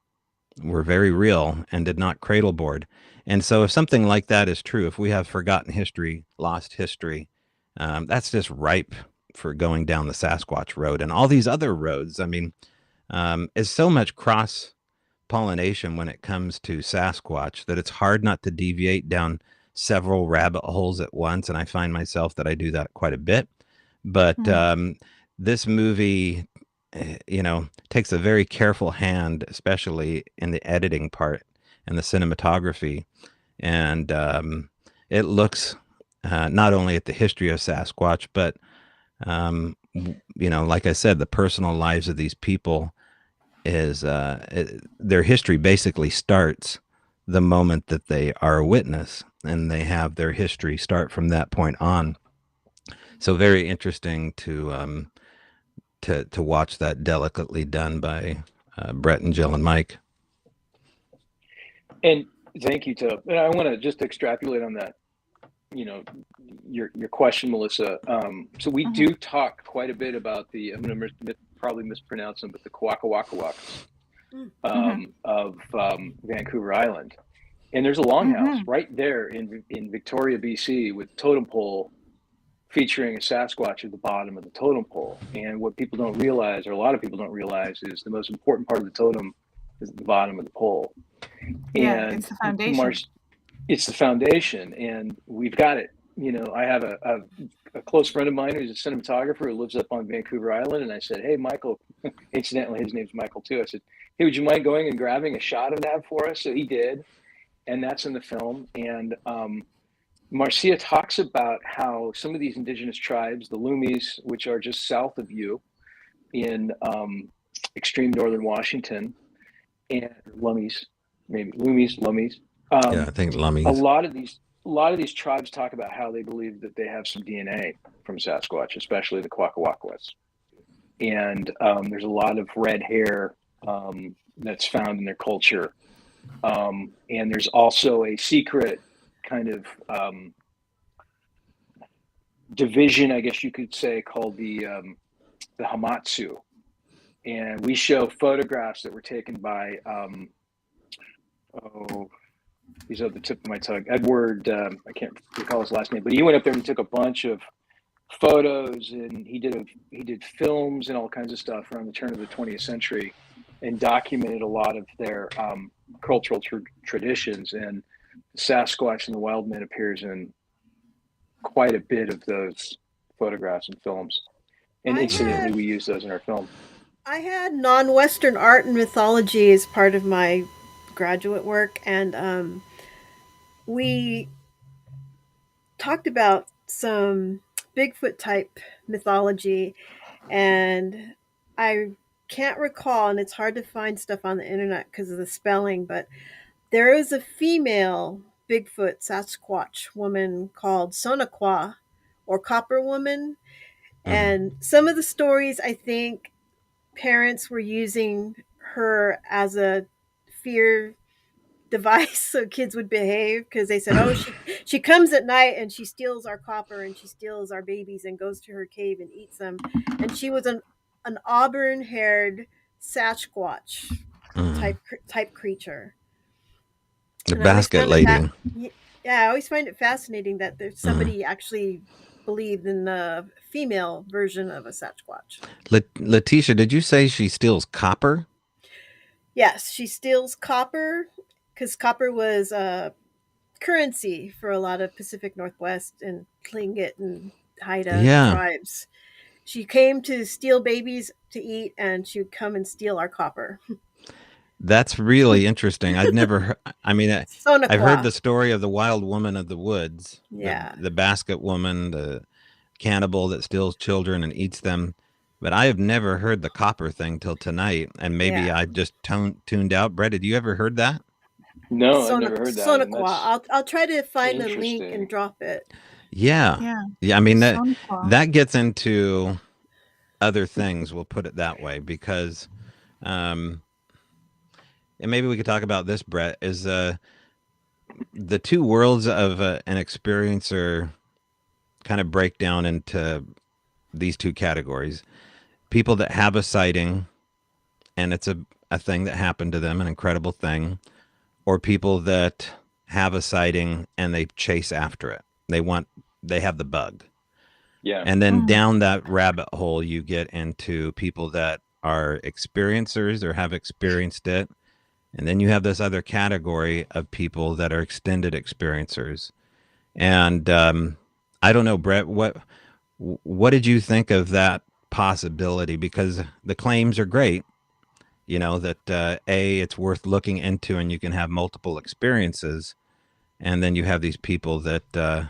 were very real and did not cradle board. And so if something like that is true, if we have forgotten history, lost history, that's just ripe for going down the Sasquatch road and all these other roads. I mean, is so much cross pollination when it comes to Sasquatch that it's hard not to deviate down several rabbit holes at once. And I find myself that I do that quite a bit. But this movie, takes a very careful hand, especially in the editing part and the cinematography. And it looks not only at the history of Sasquatch, but, like I said, the personal lives of these people is their history basically starts the moment that they are a witness, and they have their history start from that point on. So very interesting to watch that delicately done by Brett and Jill and Mike. And thank you, Tobe. And I want to just extrapolate on that, you know, your question, Melissa. So we do talk quite a bit about I'm going to probably mispronounce them, but the Kawakawakawakas of Vancouver Island. And there's a longhouse right there in Victoria, BC, with totem pole featuring a Sasquatch at the bottom of the totem pole. And what people don't realize, or a lot of people don't realize, is the most important part of the totem is at the bottom of the pole. Yeah, And it's the foundation. It's the foundation, and we've got it. You know, I have a close friend of mine who's a cinematographer who lives up on Vancouver Island, and I said, "Hey, Michael," incidentally, his name's Michael too. I said, "Hey, would you mind going and grabbing a shot of that for us?" So he did, and that's in the film. And Marcia talks about how some of these indigenous tribes, the Lumies, which are just south of you in extreme northern Washington, and Lummies, maybe Lummies. Yeah, I think Lummies. A lot of these tribes talk about how they believe that they have some DNA from Sasquatch, especially the Kwakawakwas. And there's a lot of red hair that's found in their culture. And there's also a secret kind of division, I guess you could say, called the Hamatsu. And we show photographs that were taken by he's at the tip of my tongue, Edward, I can't recall his last name, but he went up there and took a bunch of photos, and he did films and all kinds of stuff around the turn of the 20th century, and documented a lot of their cultural traditions. And the Sasquatch and the Wild Man appears in quite a bit of those photographs and films, and incidentally we use those in our film. I had non-Western art and mythology as part of my graduate work, and we talked about some Bigfoot type mythology, and I can't recall, and it's hard to find stuff on the internet because of the spelling, but there is a female Bigfoot Sasquatch woman called Sonaqua, or Copper Woman, and some of the stories, I think parents were using her as a fear device so kids would behave, because they said, oh, she comes at night and she steals our copper and she steals our babies and goes to her cave and eats them. And she was an auburn haired Sasquatch type creature. The basket lady. Yeah, I always find it fascinating that there's somebody actually believed in the female version of a Sasquatch. Letitia, did you say she steals copper? Yes, she steals copper, because copper was currency for a lot of Pacific Northwest and Tlingit and Haida tribes. She came to steal babies to eat, and she would come and steal our copper. That's really interesting. I've never I've heard the story of the wild woman of the woods. Yeah. The basket woman, the cannibal that steals children and eats them. But I have never heard the copper thing till tonight. And maybe I just tuned out. Brett, did you ever heard that? No, I've never heard that. Sonaqua. I'll try to find the link and drop it. Yeah. I mean, that gets into other things, we'll put it that way, because and maybe we could talk about this, Brett, is the two worlds of an experiencer kind of break down into these two categories. People that have a sighting and it's a thing that happened to them, an incredible thing, or people that have a sighting and they chase after it. They have the bug. Yeah. And then down that rabbit hole, you get into people that are experiencers or have experienced it. And then you have this other category of people that are extended experiencers. And I don't know, Brett, what did you think of that possibility? Because the claims are great, you know, that it's worth looking into and you can have multiple experiences. And then you have these people that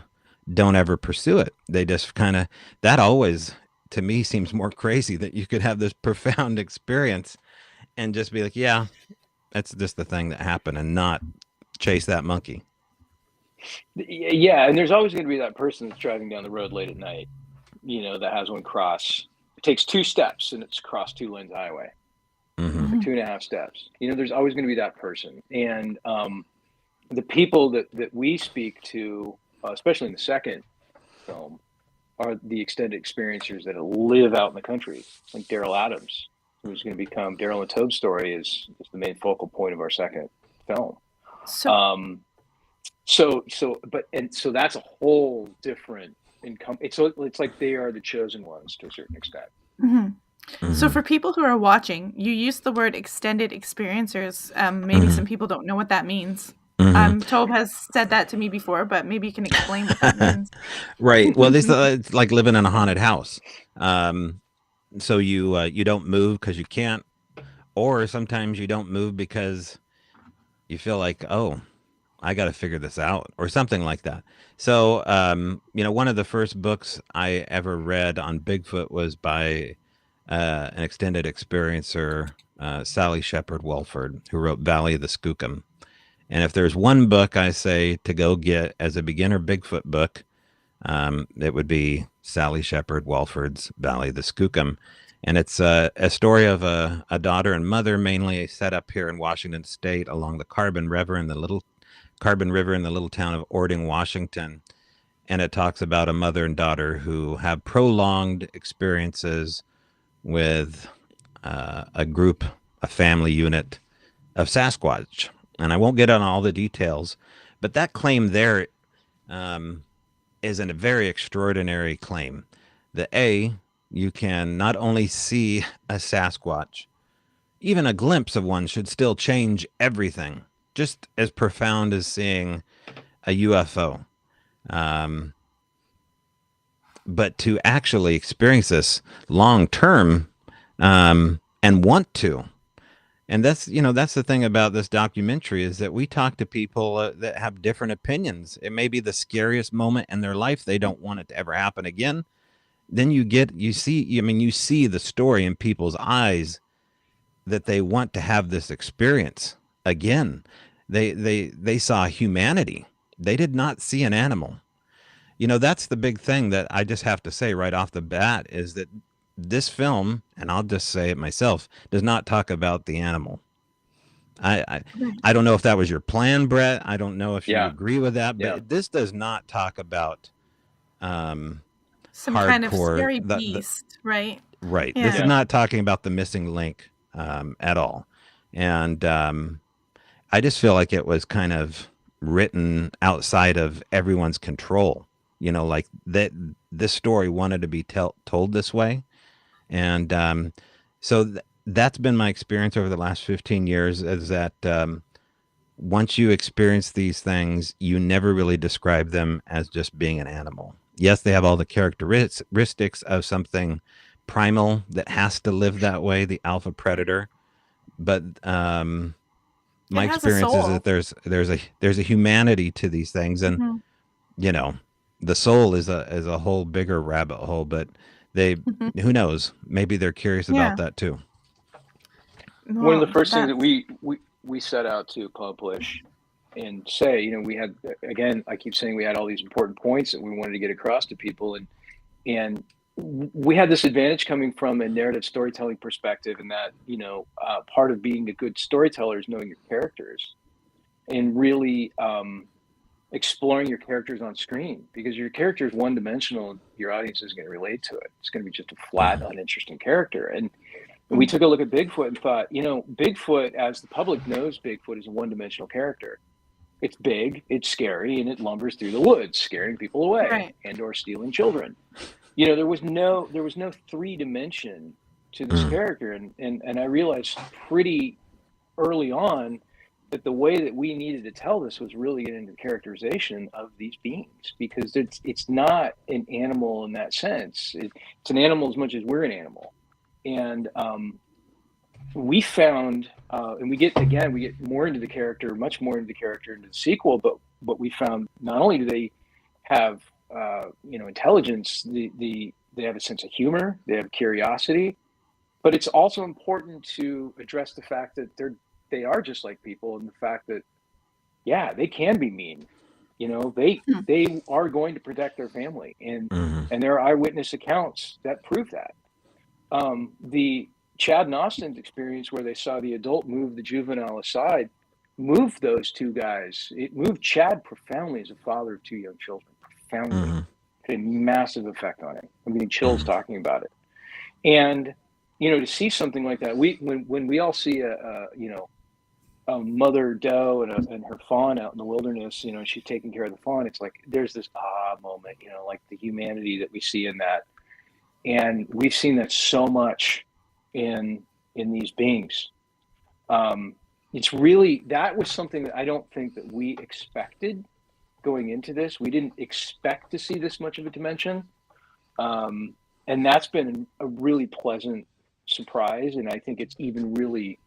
don't ever pursue it. They just kind of, that always, to me, seems more crazy, that you could have this profound experience and just be like, yeah, that's just the thing that happened, and not chase that monkey. Yeah, and there's always going to be that person that's driving down the road late at night, that has one cross. It takes 2 steps and it's crossed 2 lanes of highway, Mm-hmm. or 2.5 steps. There's always going to be that person. And the people that we speak to, especially in the second film, are the extended experiencers that live out in the country, like Daryl Adams, who's going to become Daryl and Tobe's story is the main focal point of our second film. So that's a whole different income. It's like they are the chosen ones to a certain extent. So for people who are watching, you use the word extended experiencers. Maybe some people don't know what that means. Tobe has said that to me before, but maybe you can explain what that means. Right. Well, it's like living in a haunted house. So you don't move because you can't, or sometimes you don't move because you feel like, oh, I got to figure this out, or something like that. So, one of the first books I ever read on Bigfoot was by an extended experiencer, Sally Shepherd Welford, who wrote Valley of the Skookum. And if there's one book I say to go get as a beginner Bigfoot book, it would be Sally Shepherd Welford's Valley of the Skookum. And it's a story of a daughter and mother, mainly set up here in Washington State along the Carbon River in the little town of Ording, Washington. And it talks about a mother and daughter who have prolonged experiences with a family unit of Sasquatch. And I won't get on all the details, but that claim there is a very extraordinary claim. You can not only see a Sasquatch, even a glimpse of one should still change everything, just as profound as seeing a UFO. But to actually experience this long term and want to. And that's the thing about this documentary is that we talk to people that have different opinions. It may be the scariest moment in their life. They don't want it to ever happen again. Then you see the story in people's eyes that they want to have this experience again. They saw humanity. They did not see an animal. That's the big thing that I just have to say right off the bat is that this film, and I'll just say it myself, does not talk about the animal. I don't know if that was your plan, Brett. I don't know if you agree with that, but this does not talk about some hardcore, kind of scary beast, right? Right. Yeah. This is not talking about the missing link at all. And I just feel like it was kind of written outside of everyone's control. Like that this story wanted to be told this way. And so that's been my experience over the last 15 years is that once you experience these things, you never really describe them as just being an animal. Yes, they have all the characteristics of something primal that has to live that way, the alpha predator. But my experience is that there's a humanity to these things, and the soul is a whole bigger rabbit hole. But who knows? Maybe they're curious about that too. One of the first things that we set out to accomplish and say, we had, again, I keep saying we had all these important points that we wanted to get across to people, and we had this advantage coming from a narrative storytelling perspective, and that part of being a good storyteller is knowing your characters and really exploring your characters on screen, because your character is one-dimensional and your audience is going to relate to it. It's going to be just a flat, uninteresting character. And we took a look at Bigfoot and thought, Bigfoot, as the public knows, Bigfoot is a one-dimensional character. It's big, it's scary, and it lumbers through the woods, scaring people away and or stealing children. There was no 3-dimension to this character, and I realized pretty early on that the way that we needed to tell this was really get into the characterization of these beings, because it's not an animal in that sense. It's an animal as much as we're an animal. And we found, and we get more into the character, much more into the character into the sequel, but we found not only do they have intelligence, they have a sense of humor, they have curiosity, But it's also important to address the fact that they are just like people, and the fact that, yeah, they can be mean. You know, they are going to protect their family, and there are eyewitness accounts that prove that. The Chad and Austin's experience, where they saw the adult move the juvenile aside, moved those two guys. It moved Chad profoundly as a father of two young children. Profoundly, had a massive effect on him. I'm getting chills talking about it. And you know, to see something like that, when we all see a mother doe and her fawn out in the wilderness, you know, she's taking care of the fawn. It's like there's this moment, you know, like the humanity that we see in that, and we've seen that so much in these beings. It's really, that was something that I don't think that we expected going into this. We didn't expect to see this much of a dimension, and that's been a really pleasant surprise. And I think it's even really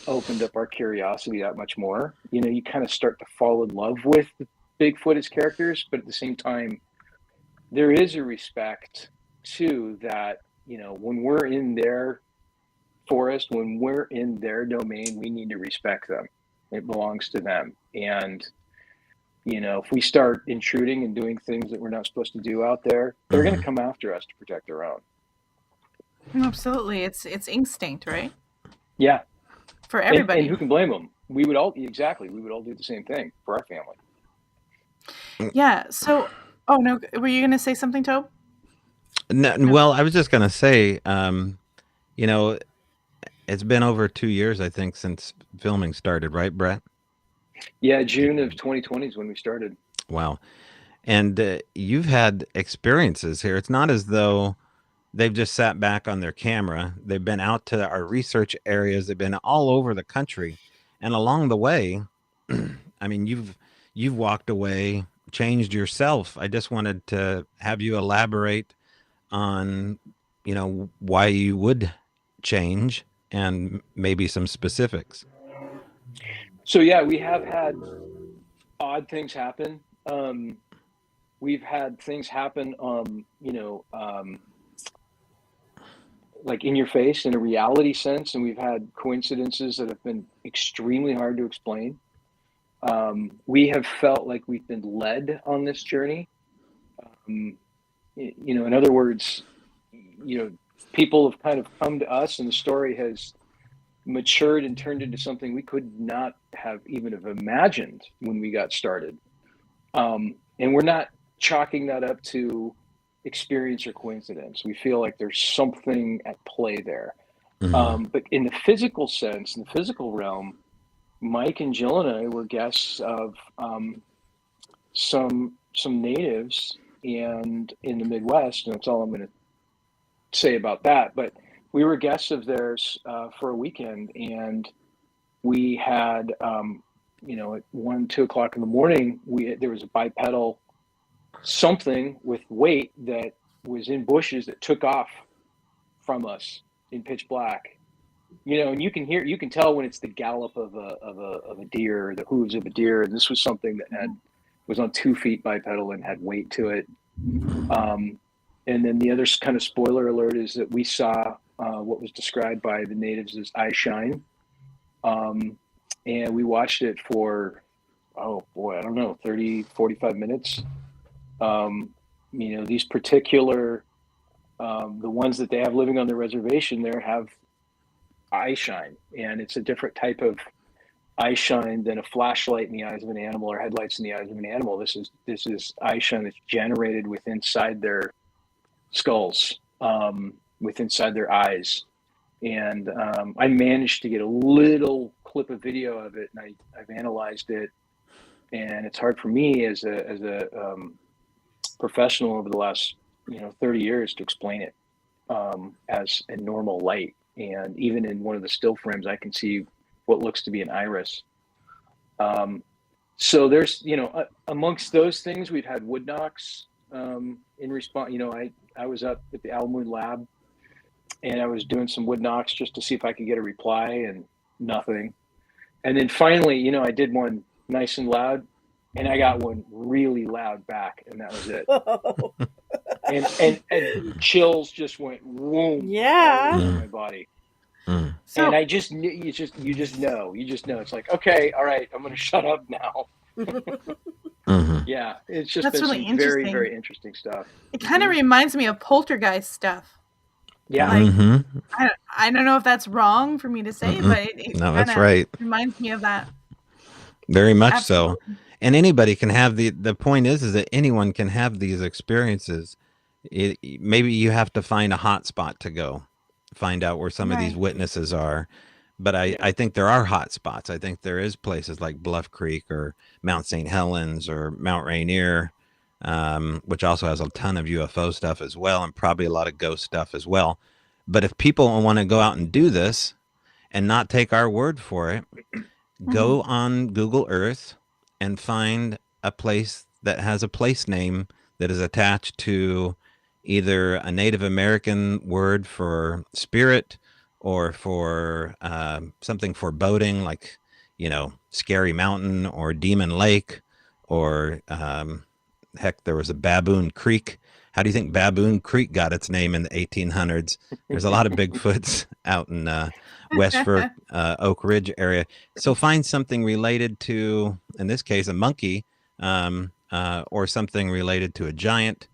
opened up our curiosity that much more. You know, you kind of start to fall in love with Bigfoot as characters, but at the same time, there is a respect too that, you know, when we're in their forest, when we're in their domain, we need to respect them. It belongs to them. And, you know, if we start intruding and doing things that we're not supposed to do out there, they're going to come after us to protect their own. Absolutely. It's instinct, right? Yeah. For everybody. And who can blame them? We would all do the same thing for our family. Yeah. So, oh no, were you going to say something, Tobe? No, well, I was just going to say, you know, it's been over 2 years, I think, since filming started, right, Brett? Yeah, June of 2020 is when we started. Wow. And you've had experiences here. It's not as though they've just sat back on their camera. They've been out to our research areas. They've been all over the country. And along the way, I mean, you've walked away, changed yourself. I just wanted to have you elaborate on, you know, why you would change and maybe some specifics. So yeah, we have had odd things happen. We've had things happen, like in your face in a reality sense, and we've had coincidences that have been extremely hard to explain. We have felt like we've been led on this journey. You know, in other words, you know, people have kind of come to us, and the story has matured and turned into something we could not have even have imagined when we got started. And we're not chalking that up to experience or coincidence. We feel like there's something at play there. But in the physical sense, in the physical realm, Mike and Jill and I were guests of some natives and in the Midwest, and that's all I'm going to say about that. But we were guests of theirs for a weekend, and we had, you know, at 1, 2 o'clock in the morning, there was a bipedal something with weight that was in bushes that took off from us in pitch black. You know, and you can tell when it's the gallop of a deer, the hooves of a deer. And this was something that was on 2 feet bipedal and had weight to it. And then the other kind of spoiler alert is that we saw what was described by the natives as eye shine. And we watched it for, oh boy, I don't know, 30, 45 minutes. You know, these particular, the ones that they have living on the reservation there have eye shine, and it's a different type of eye shine than a flashlight in the eyes of an animal or headlights in the eyes of an animal. This is eye shine that's generated within inside their skulls, within inside their eyes. And I managed to get a little clip of video of it, and I've analyzed it, and it's hard for me as a professional over the last 30 years to explain it as a normal light. And even in one of the still frames, I can see what looks to be an iris. So there's, amongst those things, we've had wood knocks in response. I was up at the Alamo Lab, and I was doing some wood knocks just to see if I could get a reply, and nothing. And then finally, I did one nice and loud, and I got one really loud back, and that was it. and chills just went whoom, Yeah, all over my body. And So I just knew, you just know. It's like, okay, all right, I'm going to shut up now. Mhm. Yeah, it's just that's been really some very, interesting. very interesting stuff. It kind of reminds me of poltergeist stuff. Yeah. Like, Mhm. I don't know if that's wrong for me to say, but it No, kind that's of right. reminds me of that. Very much so. Absolutely. And anybody can have the point is that anyone can have these experiences. Maybe you have to find a hot spot to go, find out where some of these Right. witnesses are. But I think there are hot spots. I think there is places like Bluff Creek or Mount St. Helens or Mount Rainier, which also has a ton of UFO stuff as well, and probably a lot of ghost stuff as well. But if people want to go out and do this and not take our word for it, Mhm. go on Google Earth and find a place that has a place name that is attached to either a Native American word for spirit or for something foreboding, like, Scary Mountain or Demon Lake, or heck, there was a Baboon Creek. How do you think Baboon Creek got its name in the 1800s? There's a lot of Bigfoots out in West Fork, Oak Ridge area. So find something related to, in this case, a monkey, or something related to a giant.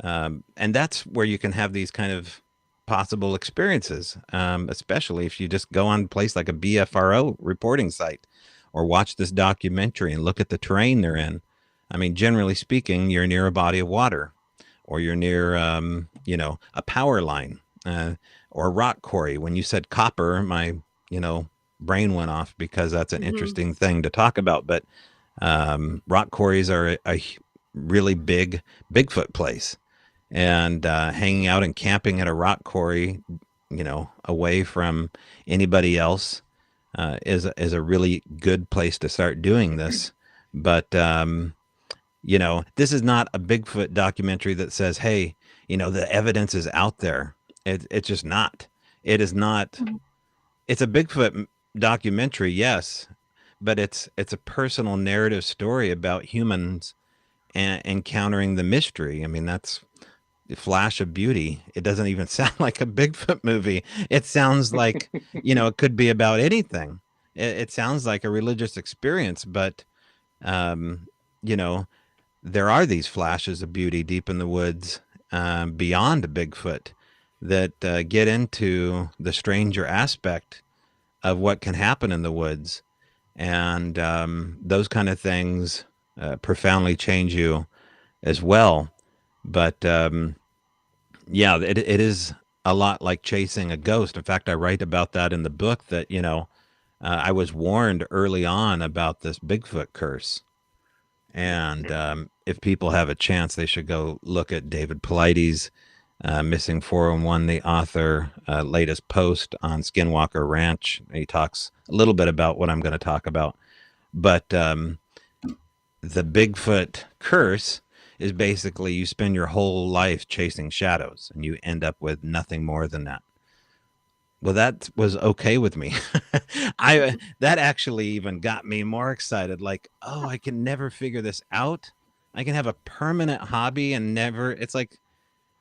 And that's where you can have these kind of possible experiences, especially if you just go on a place like a BFRO reporting site or watch this documentary and look at the terrain they're in. I mean, generally speaking, you're near a body of water, or you're near, a power line, or a rock quarry. When you said copper, my, brain went off because that's an interesting thing to talk about. But rock quarries are a really big Bigfoot place, and hanging out and camping at a rock quarry, away from anybody else, is a really good place to start doing this. But this is not a Bigfoot documentary that says, "Hey, the evidence is out there." It's just not. It is not. Mhm. It's a Bigfoot documentary, yes, but it's a personal narrative story about humans and encountering the mystery. I mean, that's the flash of beauty. It doesn't even sound like a Bigfoot movie. It sounds like, it could be about anything. It sounds like a religious experience, but, um, you know, there are these flashes of beauty deep in the woods, beyond Bigfoot, that get into the stranger aspect of what can happen in the woods. And those kind of things profoundly change you as well. But yeah, it is a lot like chasing a ghost. In fact, I write about that in the book, that, I was warned early on about this Bigfoot curse. And if people have a chance, they should go look at David Paulides' Missing 401, the author, latest post on Skinwalker Ranch. He talks a little bit about what I'm going to talk about. But the Bigfoot curse is basically you spend your whole life chasing shadows and you end up with nothing more than that. Well, that was okay with me. That actually even got me more excited. Like, oh, I can never figure this out. I can have a permanent hobby and never. It's like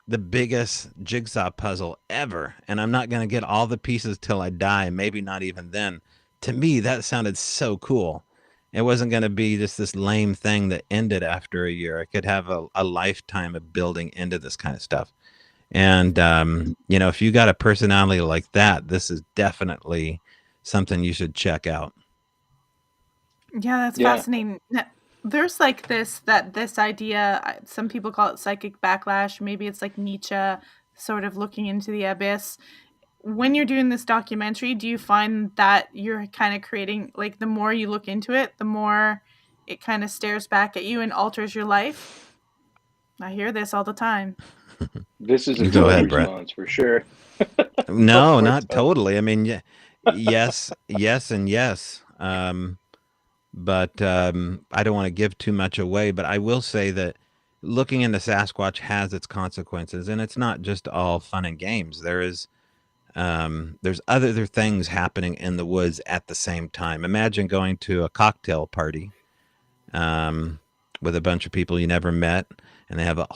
the biggest jigsaw puzzle ever, and I'm not going to get all the pieces till I die. Maybe not even then. To me, that sounded so cool. It wasn't going to be just this lame thing that ended after a year. I could have a lifetime of building into this kind of stuff. And, if you got a personality like that, this is definitely something you should check out. Yeah, that's Yeah. fascinating. There's like this idea, some people call it psychic backlash. Maybe it's like Nietzsche sort of looking into the abyss. When you're doing this documentary, do you find that you're kind of creating, like, the more you look into it, the more it kind of stares back at you and alters your life? I hear this all the time. This is a You go Tobe ahead, Brett. response for sure. No, Go for it, not Tobe. totally. I mean, yes, yes, and yes. But I don't want to give too much away. But I will say that looking into Sasquatch has its consequences, and it's not just all fun and games. There's other things happening in the woods at the same time. Imagine going to a cocktail party, with a bunch of people you never met, and they have a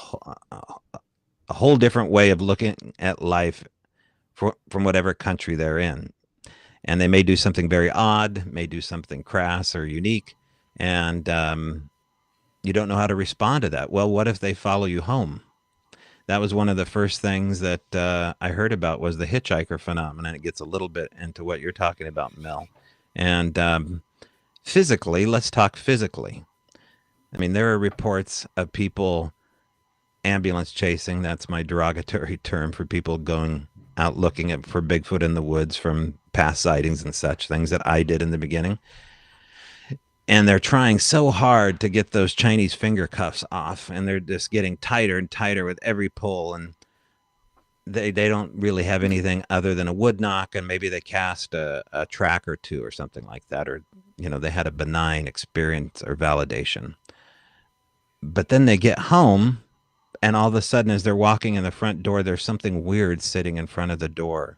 whole different way of looking at life from whatever country they're in. and they may do something very odd, may do something crass or unique, and you don't know how to respond to that. Well, what if they follow you home? That was one of the first things that I heard about, was the hitchhiker phenomenon. It gets a little bit into what you're talking about, Mel. And physically, let's talk physically. I mean, there are reports of people ambulance chasing. That's my derogatory term for people going out looking for Bigfoot in the woods from past sightings and such, things that I did in the beginning. And they're trying so hard to get those Chinese finger cuffs off, and they're just getting tighter and tighter with every pull. And they don't really have anything other than a wood knock, and maybe they cast a track or two or something like that, or they had a benign experience or validation. But then they get home, and all of a sudden, as they're walking in the front door, there's something weird sitting in front of the door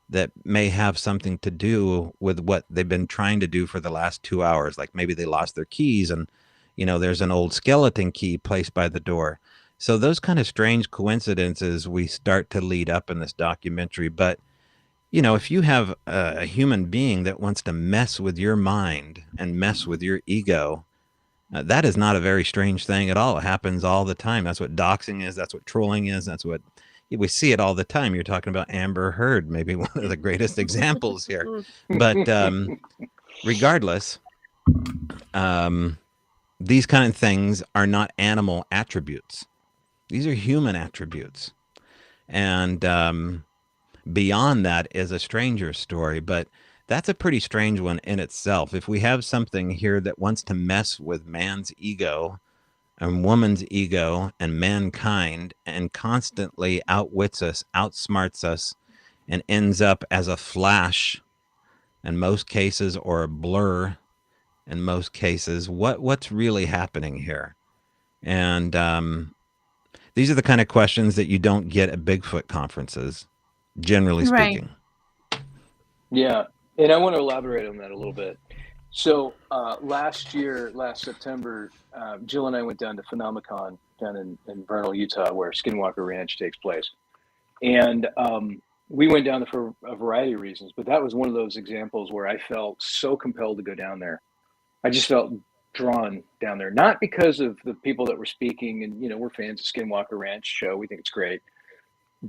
that may have something to do with what they've been trying to do for the last 2 hours. Like maybe they lost their keys, and there's an old skeleton key placed by the door. So those kind of strange coincidences we start to lead up in this documentary. But if you have a human being that wants to mess with your mind and mess with your ego, that is not a very strange thing at all. It happens all the time. That's what doxing is. That's what trolling is. That's what we see it all the time. You're talking about Amber Heard, maybe one of the greatest examples here. But regardless, these kind of things are not animal attributes. These are human attributes. And beyond that is a stranger story, but that's a pretty strange one in itself. If we have something here that wants to mess with man's ego and woman's ego and mankind, and constantly outwits us, outsmarts us, and ends up as a flash in most cases, or a blur in most cases, what's really happening here? And these are the kind of questions that you don't get at Bigfoot conferences, generally speaking. Yeah, and I want to elaborate on that a little bit. So last September, Jill and I went down to Phenomicon down in Vernal, Utah, where Skinwalker Ranch takes place. And we went down there for a variety of reasons, but that was one of those examples where I felt so compelled to go down there. I just felt drawn down there, not because of the people that were speaking, and we're fans of Skinwalker Ranch show. We think it's great,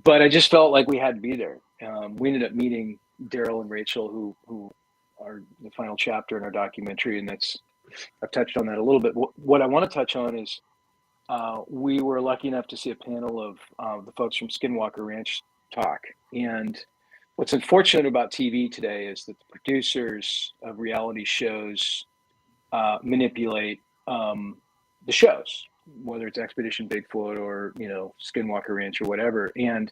but I just felt like we had to be there. We ended up meeting Daryl and Rachel, who are the final chapter in our documentary, and I've touched on that a little bit. What I want to touch on is we were lucky enough to see a panel of the folks from Skinwalker Ranch talk. And what's unfortunate about TV today is that the producers of reality shows manipulate the shows, whether it's Expedition Bigfoot or Skinwalker Ranch or whatever. And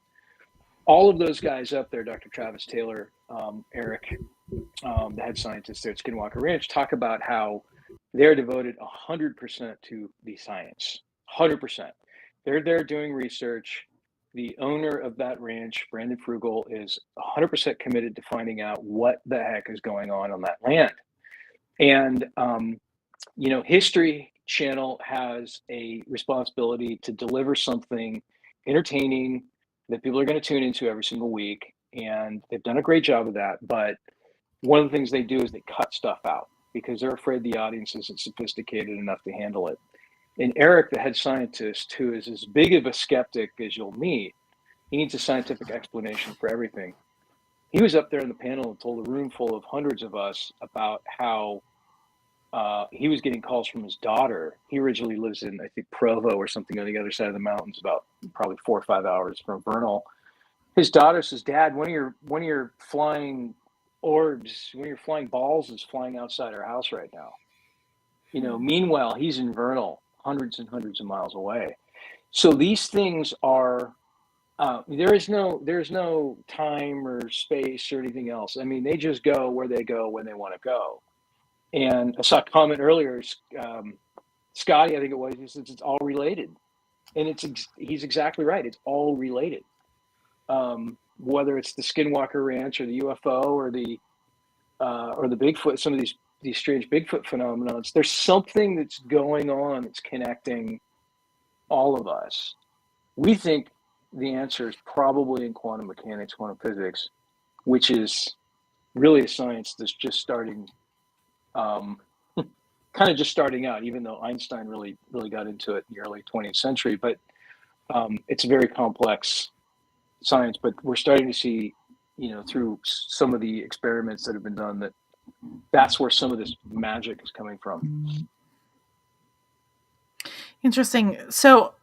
all of those guys up there, Dr. Travis Taylor, Eric, the head scientist there at Skinwalker Ranch, talk about how they're devoted 100% to the science. 100%. They're there doing research. The owner of that ranch, Brandon Frugal, is 100% committed to finding out what the heck is going on that land. And History Channel has a responsibility to deliver something entertaining that people are going to tune into every single week, and they've done a great job of that. But one of the things they do is they cut stuff out because they're afraid the audience isn't sophisticated enough to handle it. And Eric, the head scientist, who is as big of a skeptic as you'll meet, he needs a scientific explanation for everything. He was up there in the panel and told a room full of hundreds of us about how he was getting calls from his daughter. He originally lives in, I think, Provo or something on the other side of the mountains, about probably 4 or 5 hours from Vernal. His daughter says, "Dad, one of your flying orbs, one of your flying balls is flying outside our house right now." Meanwhile, he's in Vernal, hundreds and hundreds of miles away. So these things are, there's no time or space or anything else. I mean, they just go where they go when they want to go. And I saw a comment earlier, Scotty, I think it was, he says it's all related. And he's exactly right. It's all related. Whether it's the Skinwalker Ranch or the UFO or the Bigfoot, some of these strange Bigfoot phenomena, there's something that's going on that's connecting all of us. We think the answer is probably in quantum mechanics, quantum physics, which is really a science that's just starting, kind of just starting out, even though Einstein really got into it in the early 20th century. But it's a very complex science, but we're starting to see, through some of the experiments that have been done, that's where some of this magic is coming from. Interesting. So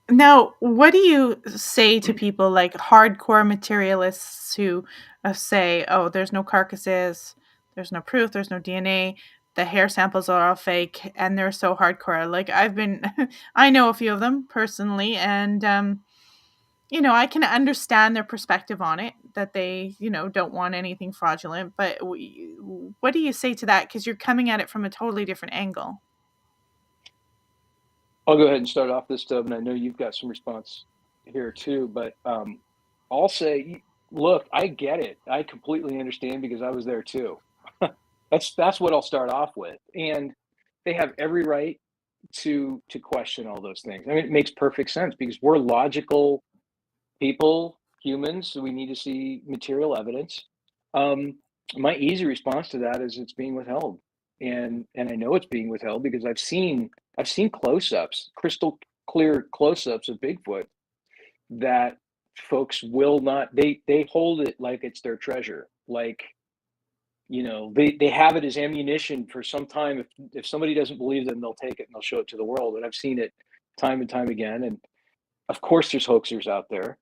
now, what do you say to people like hardcore materialists who say, oh, there's no carcasses, there's no proof, there's no DNA, the hair samples are all fake, and they're so hardcore? Like, I know a few of them personally, and, I can understand their perspective on it, that they, don't want anything fraudulent. But what do you say to that? Because you're coming at it from a totally different angle. I'll go ahead and start off this, Tobe, and I know you've got some response here too, but I'll say, look, I get it. I completely understand because I was there too. That's what I'll start off with. And they have every right to question all those things. I mean, it makes perfect sense because we're logical people, humans, so we need to see material evidence. My easy response to that is it's being withheld. And I know it's being withheld because I've seen close-ups, crystal clear close-ups of Bigfoot that folks will not, they hold it like it's their treasure. Like, they have it as ammunition for some time. If somebody doesn't believe them, they'll take it and they'll show it to the world. And I've seen it time and time again. And of course there's hoaxers out there.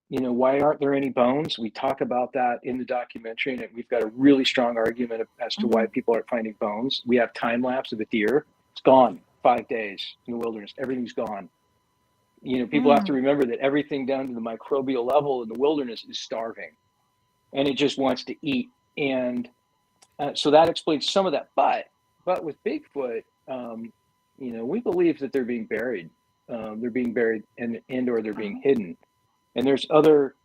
Why aren't there any bones? We talk about that in the documentary, and we've got a really strong argument as to why people aren't finding bones. We have time lapse of a deer. It's gone 5 days in the wilderness. Everything's gone. People have to remember that everything down to the microbial level in the wilderness is starving, and it just wants to eat. And so that explains some of that. But with Bigfoot, we believe that they're being buried. They're being buried and or they're being hidden. And there's other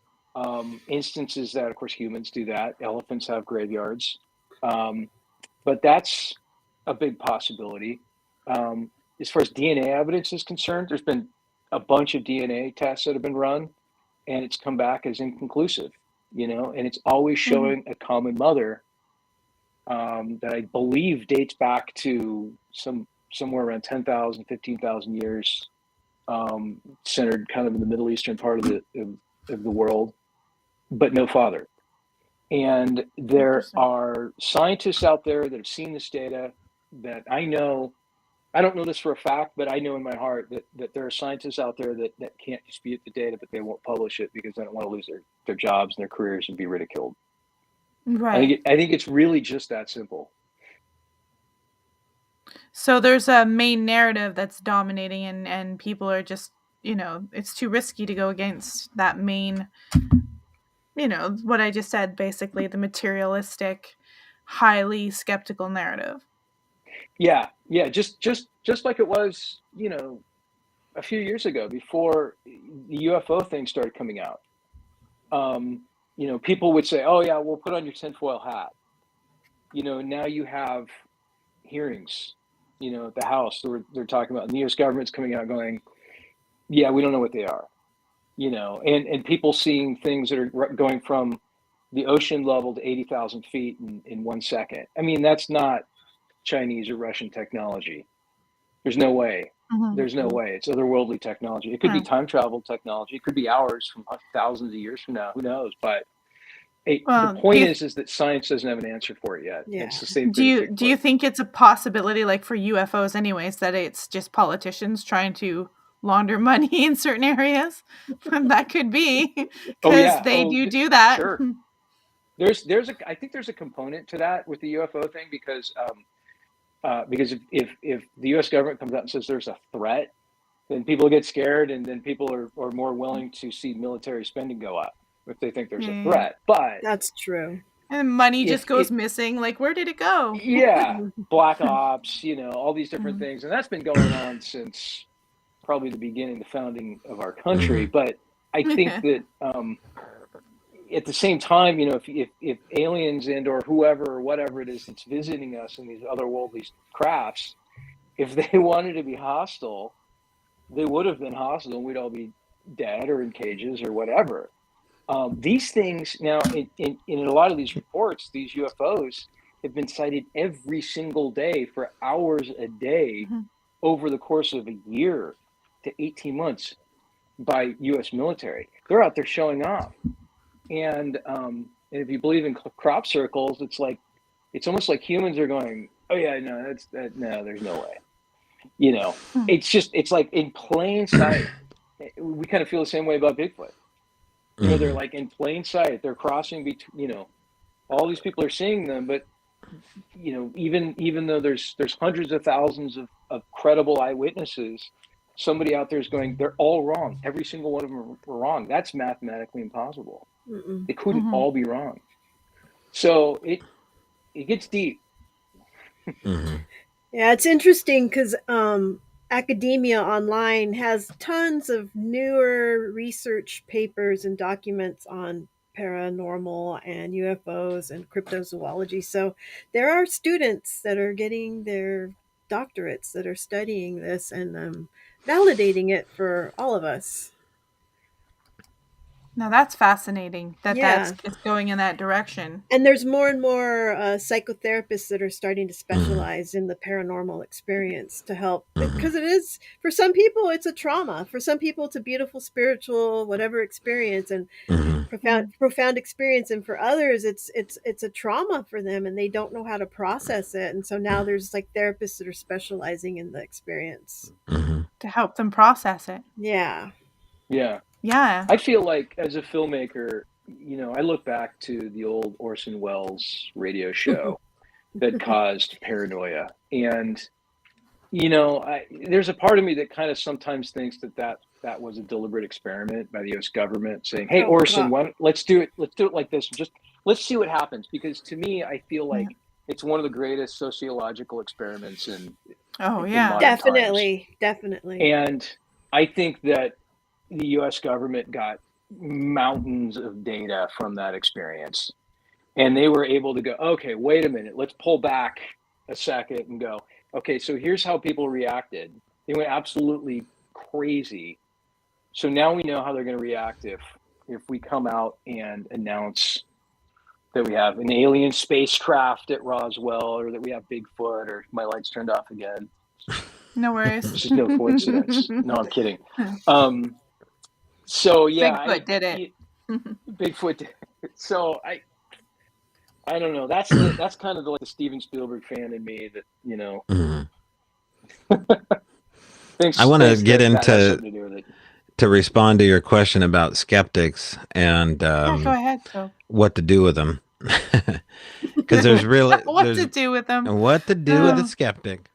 instances that, of course, humans do that. Elephants have graveyards. But that's a big possibility. As far as DNA evidence is concerned, there's been a bunch of DNA tests that have been run, and it's come back as inconclusive, and it's always showing a common mother that I believe dates back to somewhere around 10,000, 15,000 years. Centered kind of in the Middle Eastern part of the world, but no father. And there are scientists out there that have seen this data that I know. I don't know this for a fact, but I know in my heart that there are scientists out there that can't dispute the data, but they won't publish it because they don't want to lose their jobs and their careers and be ridiculed. Right. I think it's really just that simple. So there's a main narrative that's dominating, and people are just, it's too risky to go against that main, what I just said, basically the materialistic, highly skeptical narrative. Yeah. Just like it was, a few years ago before the UFO thing started coming out. People would say, "Oh yeah, we'll put on your tinfoil hat." Now you have hearings, at the House. They're talking about, and the U.S. government's coming out going, "Yeah, we don't know what they are," and people seeing things that are going from the ocean level to 80,000 feet in 1 second. I mean, that's not Chinese or Russian technology. There's no way. There's no way. It's otherworldly technology. It could be time travel technology. It could be hours from thousands of years from now. Who knows? But the point is that science doesn't have an answer for it yet. Yeah. It's the same thing. Do you think it's a possibility, like for UFOs anyways, that it's just politicians trying to launder money in certain areas? That could be, because they do that. Sure. I think there's a component to that with the UFO thing because if the U.S. government comes out and says there's a threat, then people get scared, and then people are more willing to see military spending go up if they think there's a threat. But that's true. And money just goes missing. Like, where did it go? Yeah, black ops, all these different things, and that's been going on since probably the beginning, the founding of our country. But I think that at the same time, if aliens and or whoever or whatever it is that's visiting us in these otherworldly crafts, if they wanted to be hostile, they would have been hostile, and we'd all be dead or in cages or whatever. These things now, in a lot of these reports, these UFOs have been sighted every single day for hours a day over the course of a year to 18 months by U.S. military. They're out there showing off. And if you believe in crop circles, it's almost like humans are going, oh yeah, no, no, there's no way. You know, it's like in plain sight. We kind of feel the same way about Bigfoot. You know, they're like in plain sight. They're crossing between, you know, all these people are seeing them, but you know, even though there's hundreds of thousands of credible eyewitnesses, somebody out there is going, they're all wrong. Every single one of them are wrong. That's mathematically impossible. They couldn't all be wrong. So it gets deep. Yeah, it's interesting because academia online has tons of newer research papers and documents on paranormal and UFOs and cryptozoology. So there are students that are getting their doctorates that are studying this and validating it for all of us. Now that's fascinating that it's going in that direction. And there's more and more psychotherapists that are starting to specialize in the paranormal experience to help, because it is, for some people, it's a trauma. For some people, it's a beautiful, spiritual, whatever experience and profound experience. And for others, it's a trauma for them and they don't know how to process it. And so now there's like therapists that are specializing in the experience to help them process it. Yeah. Yeah. I feel like as a filmmaker, you know, I look back to the old Orson Welles radio show that caused paranoia. And, you know, there's a part of me that kind of sometimes thinks that was a deliberate experiment by the US government saying, hey, Orson, let's do it like this. Just let's see what happens. Because to me, I feel like it's one of the greatest sociological experiments in definitely. And I think that the US government got mountains of data from that experience. And they were able to go, okay, wait a minute, let's pull back a second and go, okay, so here's how people reacted. They went absolutely crazy. So now we know how they're going to react if we come out and announce that we have an alien spacecraft at Roswell or that we have Bigfoot or my lights turned off again. No worries. This is no coincidence. No, I'm kidding. So yeah, Bigfoot did it. Bigfoot did it. So I don't know. That's kind of like the Steven Spielberg fan in me that, you know. I want to get into to respond to your question about skeptics and go ahead. What to do with them. Because there's really what to do with them. What to do with a skeptic.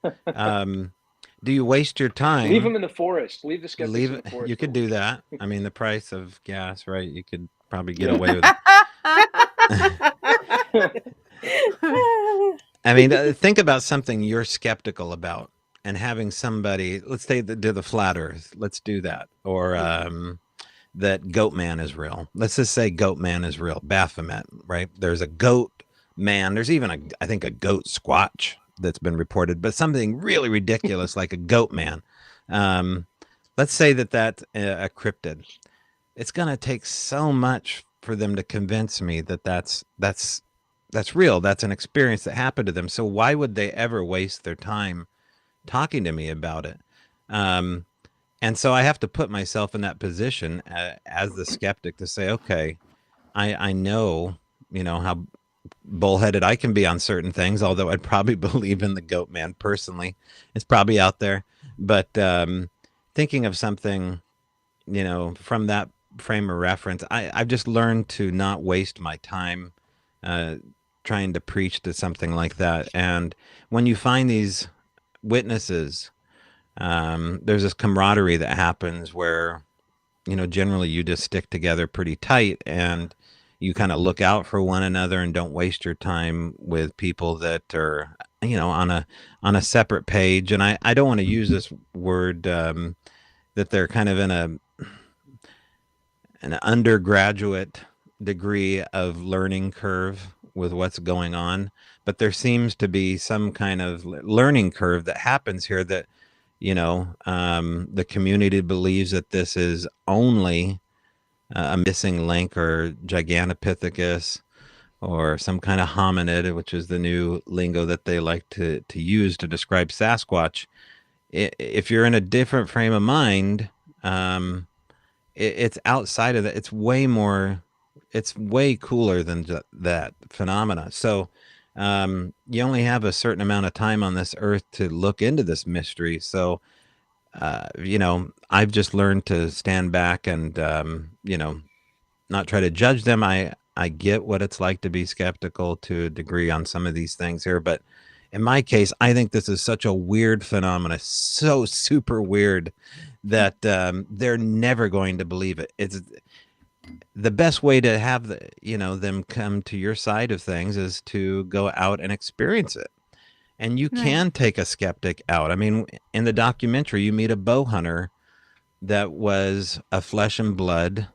Do you waste your time? Leave them in the forest. Leave the skeptics in the forest. You could do that. I mean, the price of gas, right? You could probably get away with it. I mean, think about something you're skeptical about and having somebody, let's say do the flat earth. Let's do that. Or that goat man is real. Let's just say goat man is real. Baphomet, right? There's a goat man. There's even I think a goat squatch that's been reported, but something really ridiculous like a goat man. Let's say that's a cryptid. It's going to take so much for them to convince me that that's real. That's an experience that happened to them. So why would they ever waste their time talking to me about it? And so I have to put myself in that position as the skeptic to say, okay, I know, you know, how bullheaded I can be on certain things, although I'd probably believe in the goat man personally. It's probably out there. But thinking of something, you know, from that frame of reference, I've just learned to not waste my time trying to preach to something like that. And when you find these witnesses, there's this camaraderie that happens where, you know, generally you just stick together pretty tight and you kind of look out for one another and don't waste your time with people that are, you know, on a separate page. And I don't want to use this word that they're kind of in an undergraduate degree of learning curve with what's going on, but there seems to be some kind of learning curve that happens here that, you know, the community believes that this is only a missing link or Gigantopithecus or some kind of hominid, which is the new lingo that they like to use to describe Sasquatch. If you're in a different frame of mind, it's outside of that. It's way cooler than that phenomena. So you only have a certain amount of time on this earth to look into this mystery. So, I've just learned to stand back and, not try to judge them. I get what it's like to be skeptical to a degree on some of these things here, but in my case, I think this is such a weird phenomenon, so super weird that they're never going to believe it. It's the best way to have them come to your side of things is to go out and experience it. And you can take a skeptic out. I mean, in the documentary, you meet a bow hunter that was a flesh and blood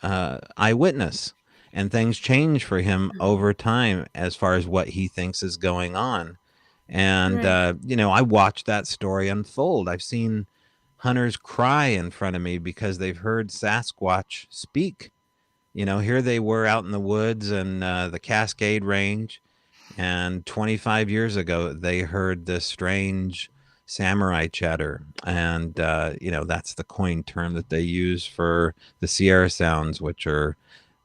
eyewitness, and things change for him over time as far as what he thinks is going on. And I watched that story unfold. I've seen hunters cry in front of me because they've heard Sasquatch speak. Here they were out in the woods and the Cascade Range, and 25 years ago they heard this strange samurai chatter, and that's the coined term that they use for the Sierra sounds, which are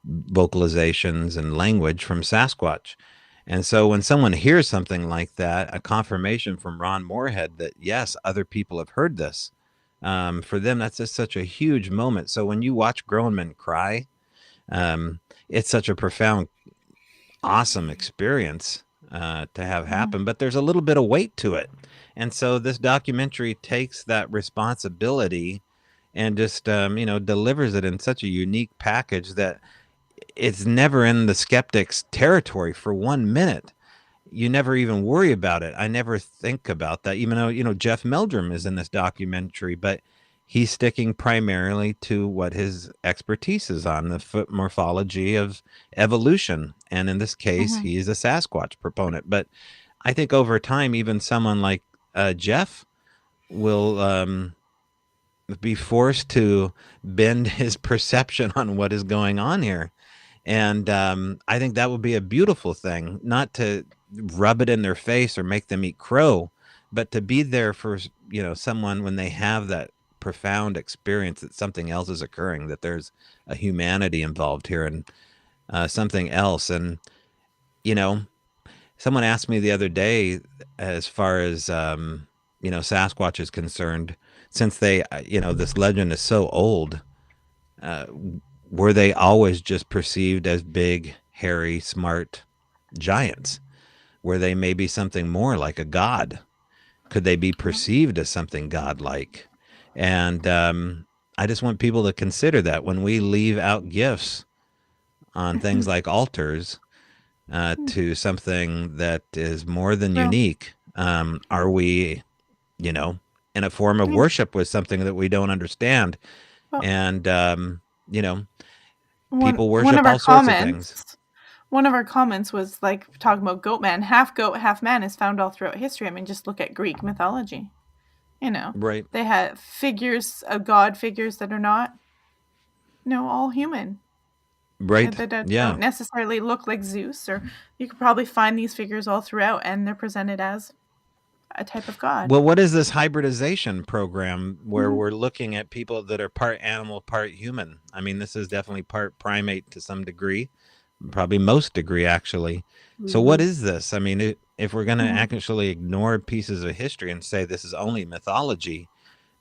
vocalizations and language from Sasquatch. And so when someone hears something like that, a confirmation from Ron Moorhead that yes, other people have heard this, for them that's just such a huge moment. So when you watch grown men cry, it's such a profound, awesome experience to have happen, but there's a little bit of weight to it. And so this documentary takes that responsibility and just, delivers it in such a unique package that it's never in the skeptic's territory for 1 minute. You never even worry about it. I never think about that, even though, Jeff Meldrum is in this documentary, but he's sticking primarily to what his expertise is on, the foot morphology of evolution. And in this case, he's a Sasquatch proponent. But I think over time, even someone like Jeff will be forced to bend his perception on what is going on here. And I think that would be a beautiful thing, not to rub it in their face or make them eat crow, but to be there for, someone when they have that profound experience that something else is occurring, that there's a humanity involved here and something else. And, someone asked me the other day, as far as, Sasquatch is concerned, since they, this legend is so old, were they always just perceived as big, hairy, smart giants? Were they maybe something more like a god? Could they be perceived as something godlike? And I just want people to consider that when we leave out gifts on things like altars to something that is more than unique, are we, in a form of worship with something that we don't understand? And, people worship all sorts of things. One of our comments was like talking about goat man. Half goat, half man is found all throughout history. I mean, just look at Greek mythology. Right. They have figures of God figures that are not, all human. Right. That don't necessarily look like Zeus, or you could probably find these figures all throughout, and they're presented as a type of god. Well, what is this hybridization program where we're looking at people that are part animal, part human? I mean, this is definitely part primate to some degree, probably most degree, actually. So what is this? I mean, if we're going to actually ignore pieces of history and say this is only mythology,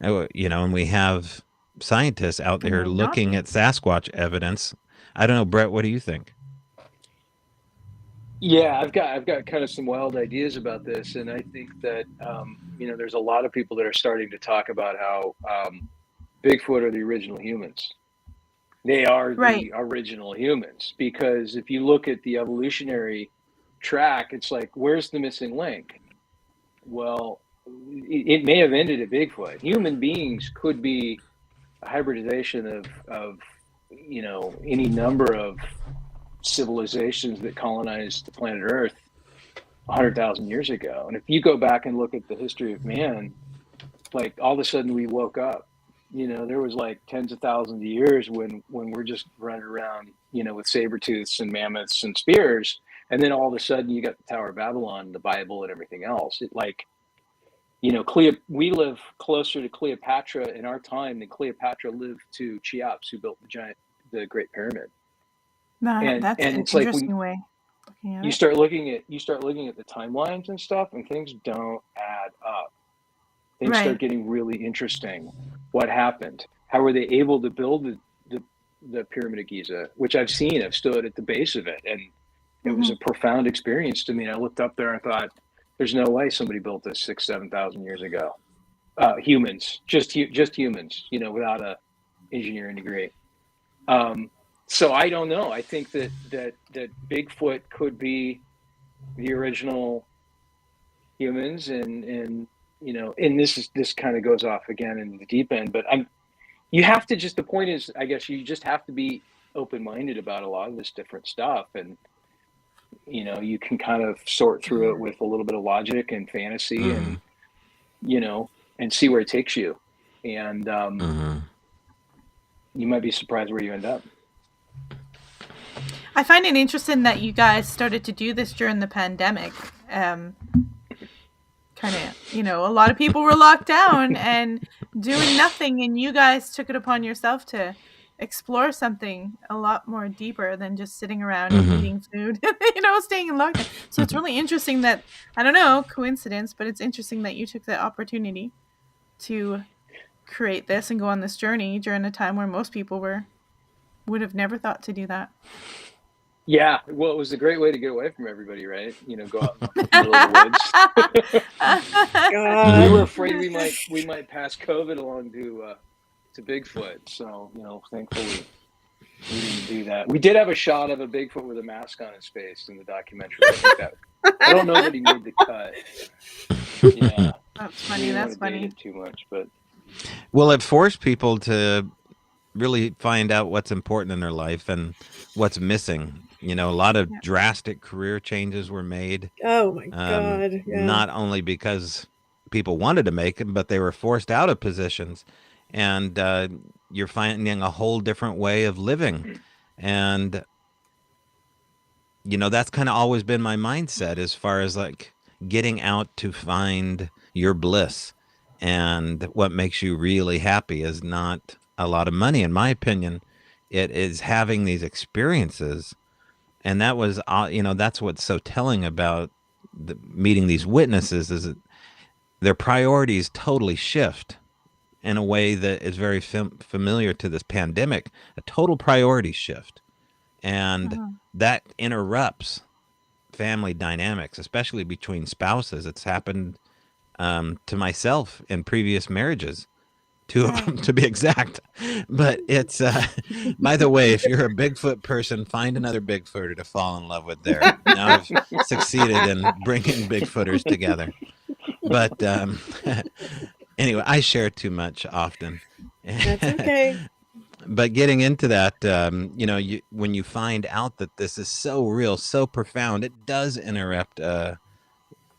and we have scientists out there looking at Sasquatch evidence, I don't know, Brett, what do you think? Yeah, I've got kind of some wild ideas about this, and I think that there's a lot of people that are starting to talk about how Bigfoot are the original humans. They are the original humans, because if you look at the evolutionary track, it's like, where's the missing link? Well, it may have ended at Bigfoot. Human beings could be a hybridization of any number of civilizations that colonized the planet Earth 100,000 years ago. And if you go back and look at the history of man, like all of a sudden we woke up there was like tens of thousands of years when we're just running around, with saber tooths and mammoths and spears. And then all of a sudden you got the Tower of Babylon, the Bible, and everything else. It like, we live closer to Cleopatra in our time than Cleopatra lived to Cheops, who built the Great Pyramid. That's And an it's like interesting way of looking at you it. start looking at the timelines and stuff, and things don't add up. Things Right. start getting really interesting. What happened? How were they able to build the Pyramid of Giza, which I've stood at the base of it, and it was a profound experience to me. And I looked up there and thought, there's no way somebody built this 7,000 years ago. Humans, just humans, without a engineering degree. So I don't know. I think that Bigfoot could be the original humans, and this kind of goes off again in the deep end, but the point is, I guess you just have to be open-minded about a lot of this different stuff, and you can kind of sort through it with a little bit of logic and fantasy, and and see where it takes you, and you might be surprised where you end up. I find it interesting that you guys started to do this during the pandemic. Kind of, a lot of people were locked down and doing nothing, and you guys took it upon yourself to explore something a lot more deeper than just sitting around and eating food, staying in lockdown. So it's really interesting that, I don't know, coincidence, but it's interesting that you took the opportunity to create this and go on this journey during a time where most people would have never thought to do that. Yeah, well, it was a great way to get away from everybody, right? Go out in the middle of the woods. We were afraid we might pass COVID along to Bigfoot, so thankfully we didn't do that. We did have a shot of a Bigfoot with a mask on his face in the documentary. I don't know that he made the cut. Yeah, that's funny. That's funny. Too much, but well, it forced people to really find out what's important in their life and what's missing. A lot of drastic career changes were made. Oh my God. Yeah. Not only because people wanted to make them, but they were forced out of positions, and you're finding a whole different way of living. And that's kind of always been my mindset as far as like getting out to find your bliss, and what makes you really happy is not a lot of money, in my opinion. It is having these experiences. And that was, that's what's so telling about meeting these witnesses, is that their priorities totally shift in a way that is very familiar to this pandemic, a total priority shift. And that interrupts family dynamics, especially between spouses. It's happened to myself in previous marriages. 2 of them, to be exact. But it's, by the way, if you're a Bigfoot person, find another Bigfooter to fall in love with there. Now I've succeeded in bringing Bigfooters together. But anyway, I share too much often. That's okay. But getting into that, when you find out that this is so real, so profound, it does interrupt the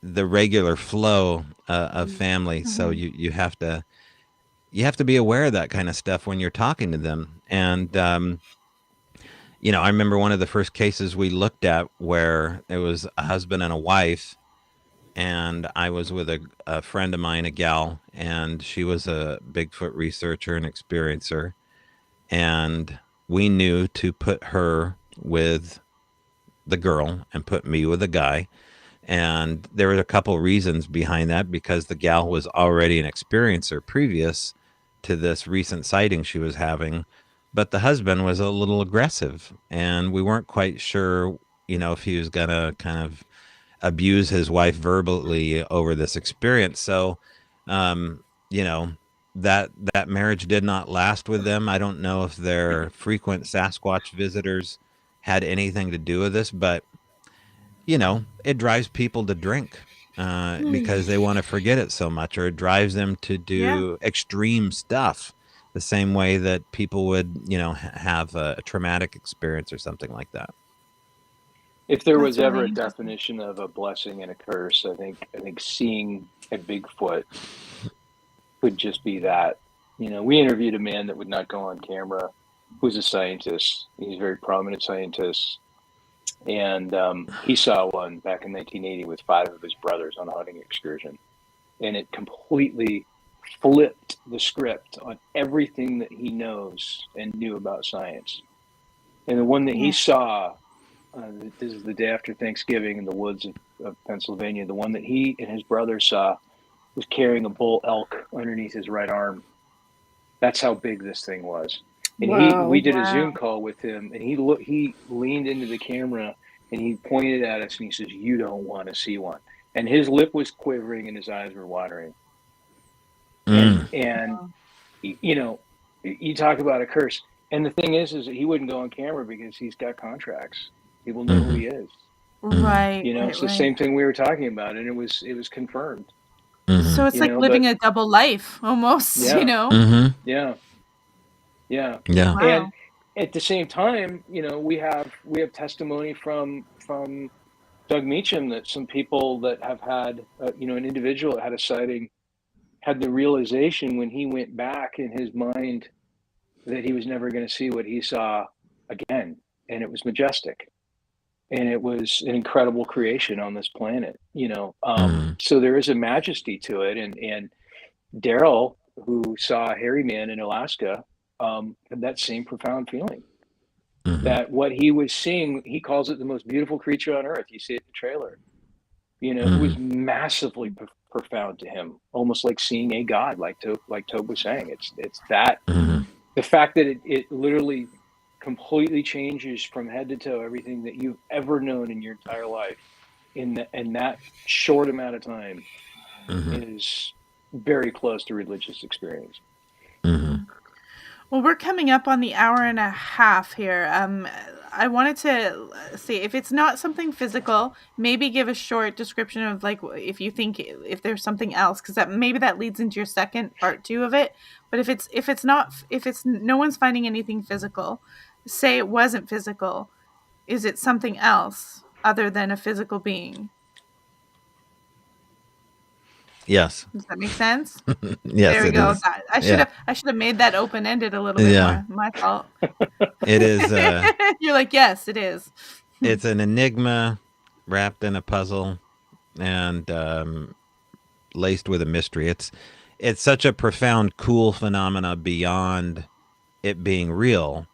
regular flow of family. So you have to be aware of that kind of stuff when you're talking to them. And, I remember one of the first cases we looked at where there was a husband and a wife, and I was with a friend of mine, a gal, and she was a Bigfoot researcher and experiencer. And we knew to put her with the girl and put me with the guy. And there were a couple reasons behind that, because the gal was already an experiencer previous to this recent sighting she was having, but the husband was a little aggressive, and we weren't quite sure, if he was gonna kind of abuse his wife verbally over this experience. So, that marriage did not last with them. I don't know if their frequent Sasquatch visitors had anything to do with this, but it drives people to drink. Because they want to forget it so much, or it drives them to do extreme stuff the same way that people would, have a traumatic experience or something like that. If there was ever a definition of a blessing and a curse, I think seeing a Bigfoot would just be that. We interviewed a man that would not go on camera, who's a scientist. He's a very prominent scientist. And he saw one back in 1980 with 5 of his brothers on a hunting excursion. And it completely flipped the script on everything that he knows and knew about science. And the one that he saw, this is the day after Thanksgiving in the woods of Pennsylvania, the one that he and his brother saw was carrying a bull elk underneath his right arm. That's how big this thing was. And we did a Zoom call with him, and he leaned into the camera and he pointed at us and he says, "You don't want to see one." And his lip was quivering and his eyes were watering. And you talk about a curse. And the thing is that he wouldn't go on camera because he's got contracts. People know who he is. Right. It's the same thing we were talking about, and it was confirmed. So it's like living a double life almost, Yeah. Yeah. Wow. And at the same time, we have testimony from Doug Meecham that some people that have had, an individual that had a sighting had the realization when he went back in his mind that he was never going to see what he saw again. And it was majestic. And it was an incredible creation on this planet, So there is a majesty to it. And Daryl, who saw a hairy man in Alaska, had that same profound feeling that what he was seeing, he calls it the most beautiful creature on earth. You see it in the trailer. It was massively profound to him, almost like seeing a god, like Tobe was saying. It's that the fact that it literally completely changes from head to toe everything that you've ever known in your entire life in that short amount of time is very close to religious experience. Well, we're coming up on the hour and a half here. I wanted to see if it's not something physical, maybe give a short description of like if there's something else, because maybe that leads into your second part 2 of it. But if it's no one's finding anything physical, say it wasn't physical, is it something else other than a physical being? Yes. Does that make sense? Yes, there we it go. is. I should have made that open ended a little bit more. My fault. It is. You're like, yes, it is. It's an enigma wrapped in a puzzle and laced with a mystery. It's such a profound, cool phenomena beyond it being real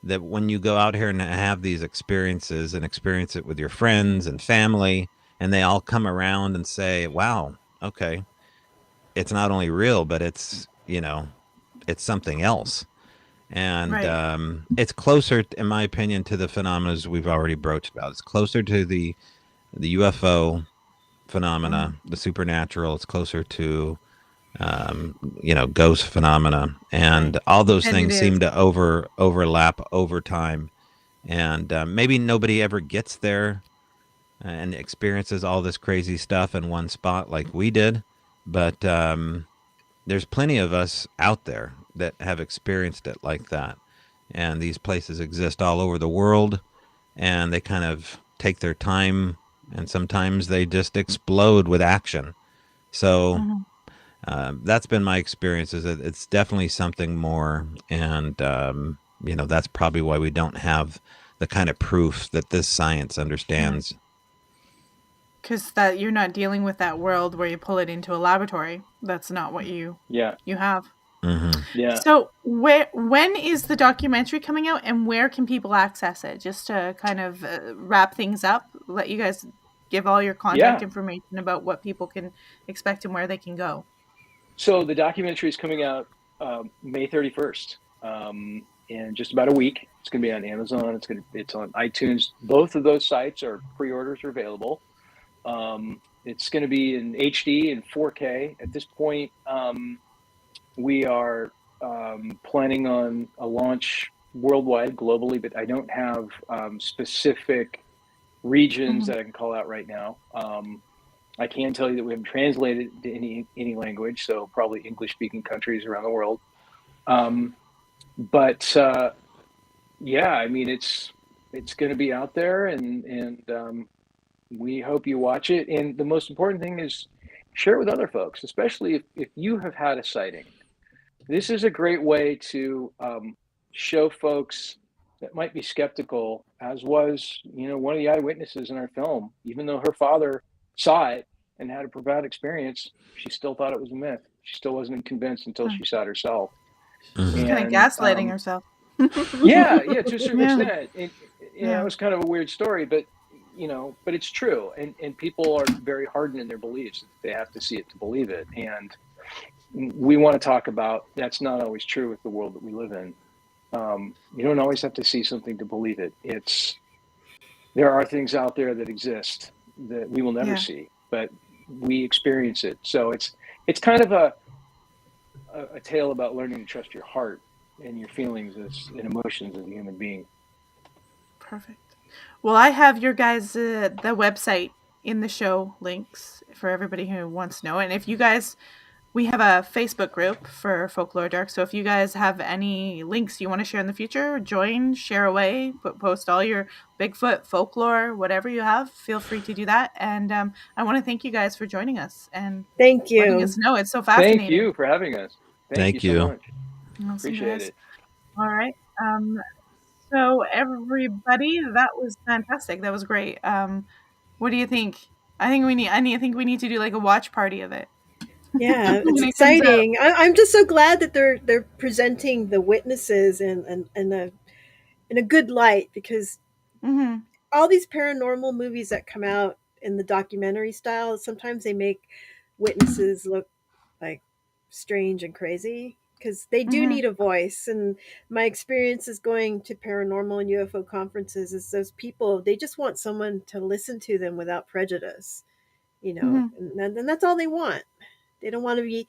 that when you go out here and have these experiences and experience it with your friends and family, and they all come around and say, "Wow, okay, it's not only real, but it's it's something else." And it's closer, in my opinion, to the phenomena we've already broached about. It's closer to the UFO phenomena, the supernatural. It's closer to ghost phenomena, and all those things seem to overlap over time. And maybe nobody ever gets there and experiences all this crazy stuff in one spot like we did, but there's plenty of us out there that have experienced it like that. And these places exist all over the world, and they kind of take their time, and sometimes they just explode with action. So that's been my experience. Is that it's definitely something more, and that's probably why we don't have the kind of proof that this science understands. Because that you're not dealing with that world where you pull it into a laboratory. That's not what you have. Yeah. So when is the documentary coming out, and where can people access it? Just to kind of wrap things up, let you guys give all your contact information about what people can expect and where they can go. So the documentary is coming out May 31st, in just about a week. It's going to be on Amazon. It's on iTunes. Both of those sites pre-orders are available. It's going to be in HD and 4K. At this point, we are planning on a launch worldwide, globally, but I don't have specific regions that I can call out right now. I can tell you that we haven't translated it to any language, so probably English-speaking countries around the world. But I mean, it's going to be out there, and we hope you watch it. And the most important thing is share it with other folks, especially if you have had a sighting. this is a great way to show folks that might be skeptical, as was, one of the eyewitnesses in our film. Even though her father saw it and had a profound experience, she still thought it was a myth. She still wasn't convinced until she saw it herself. She's kind of And gaslighting herself. yeah, to a certain Yeah. extent. It was kind of a weird story, but but it's true. And people are very hardened in their beliefs. They have to see it to believe it. And we want to talk about that's not always true with the world that we live in. You don't always have to see something to believe it. There are things out there that exist that we will never see, but we experience it. So it's kind of a tale about learning to trust your heart and your feelings and emotions as a human being. Perfect. Well, I have your guys' the website in the show links for everybody who wants to know. And if you guys, we have a Facebook group for Folklore Dark. So if you guys have any links you want to share in the future, join, share away, post all your Bigfoot folklore, whatever you have, feel free to do that. And I want to thank you guys for joining us and thank you. letting us know. It's so fascinating. Thank you for having us. Thank you so much. Awesome, Appreciate guys. it. All right. So everybody, that was fantastic. That was great. What do you think? I think we need to do like a watch party of it. Yeah, it's exciting. I'm just so glad that they're presenting the witnesses in a good light, because all these paranormal movies that come out in the documentary style, sometimes they make witnesses look like strange and crazy, because they do need a voice. And my experience is going to paranormal and UFO conferences is those people, they just want someone to listen to them without prejudice, and that's all they want. They don't want to be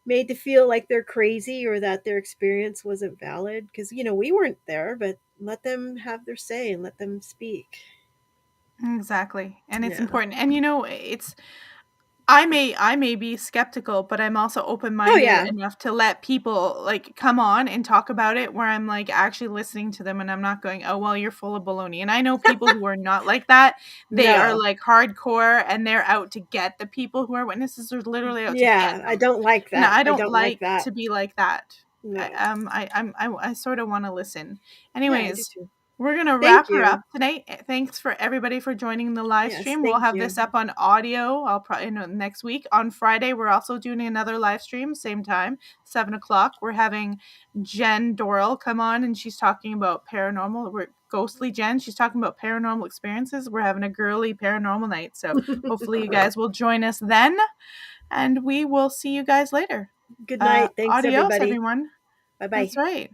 made to feel like they're crazy or that their experience wasn't valid, because we weren't there, but let them have their say and let them speak. Exactly. And it's important. And it's I may be skeptical, but I'm also open-minded enough to let people like come on and talk about it, where I'm like actually listening to them and I'm not going, oh, well, you're full of baloney. And I know people who are not like that. They are like hardcore and they're out to get the people who are witnesses, or literally out to get them. I don't like that. No, I don't like that. to be like that. No. I sort of want to listen. Anyways, we're going to Thank wrap her you. up tonight. Thanks for everybody for joining the live stream. We'll have this up on audio. I'll probably next week. On Friday, we're also doing another live stream, same time, 7:00. We're having Jen Doral come on, and she's talking about paranormal. We're ghostly Jen. She's talking about paranormal experiences. We're having a girly paranormal night. So hopefully you guys will join us then, and we will see you guys later. Good night. Thanks, Adios, everybody. everyone. Bye-bye. That's right.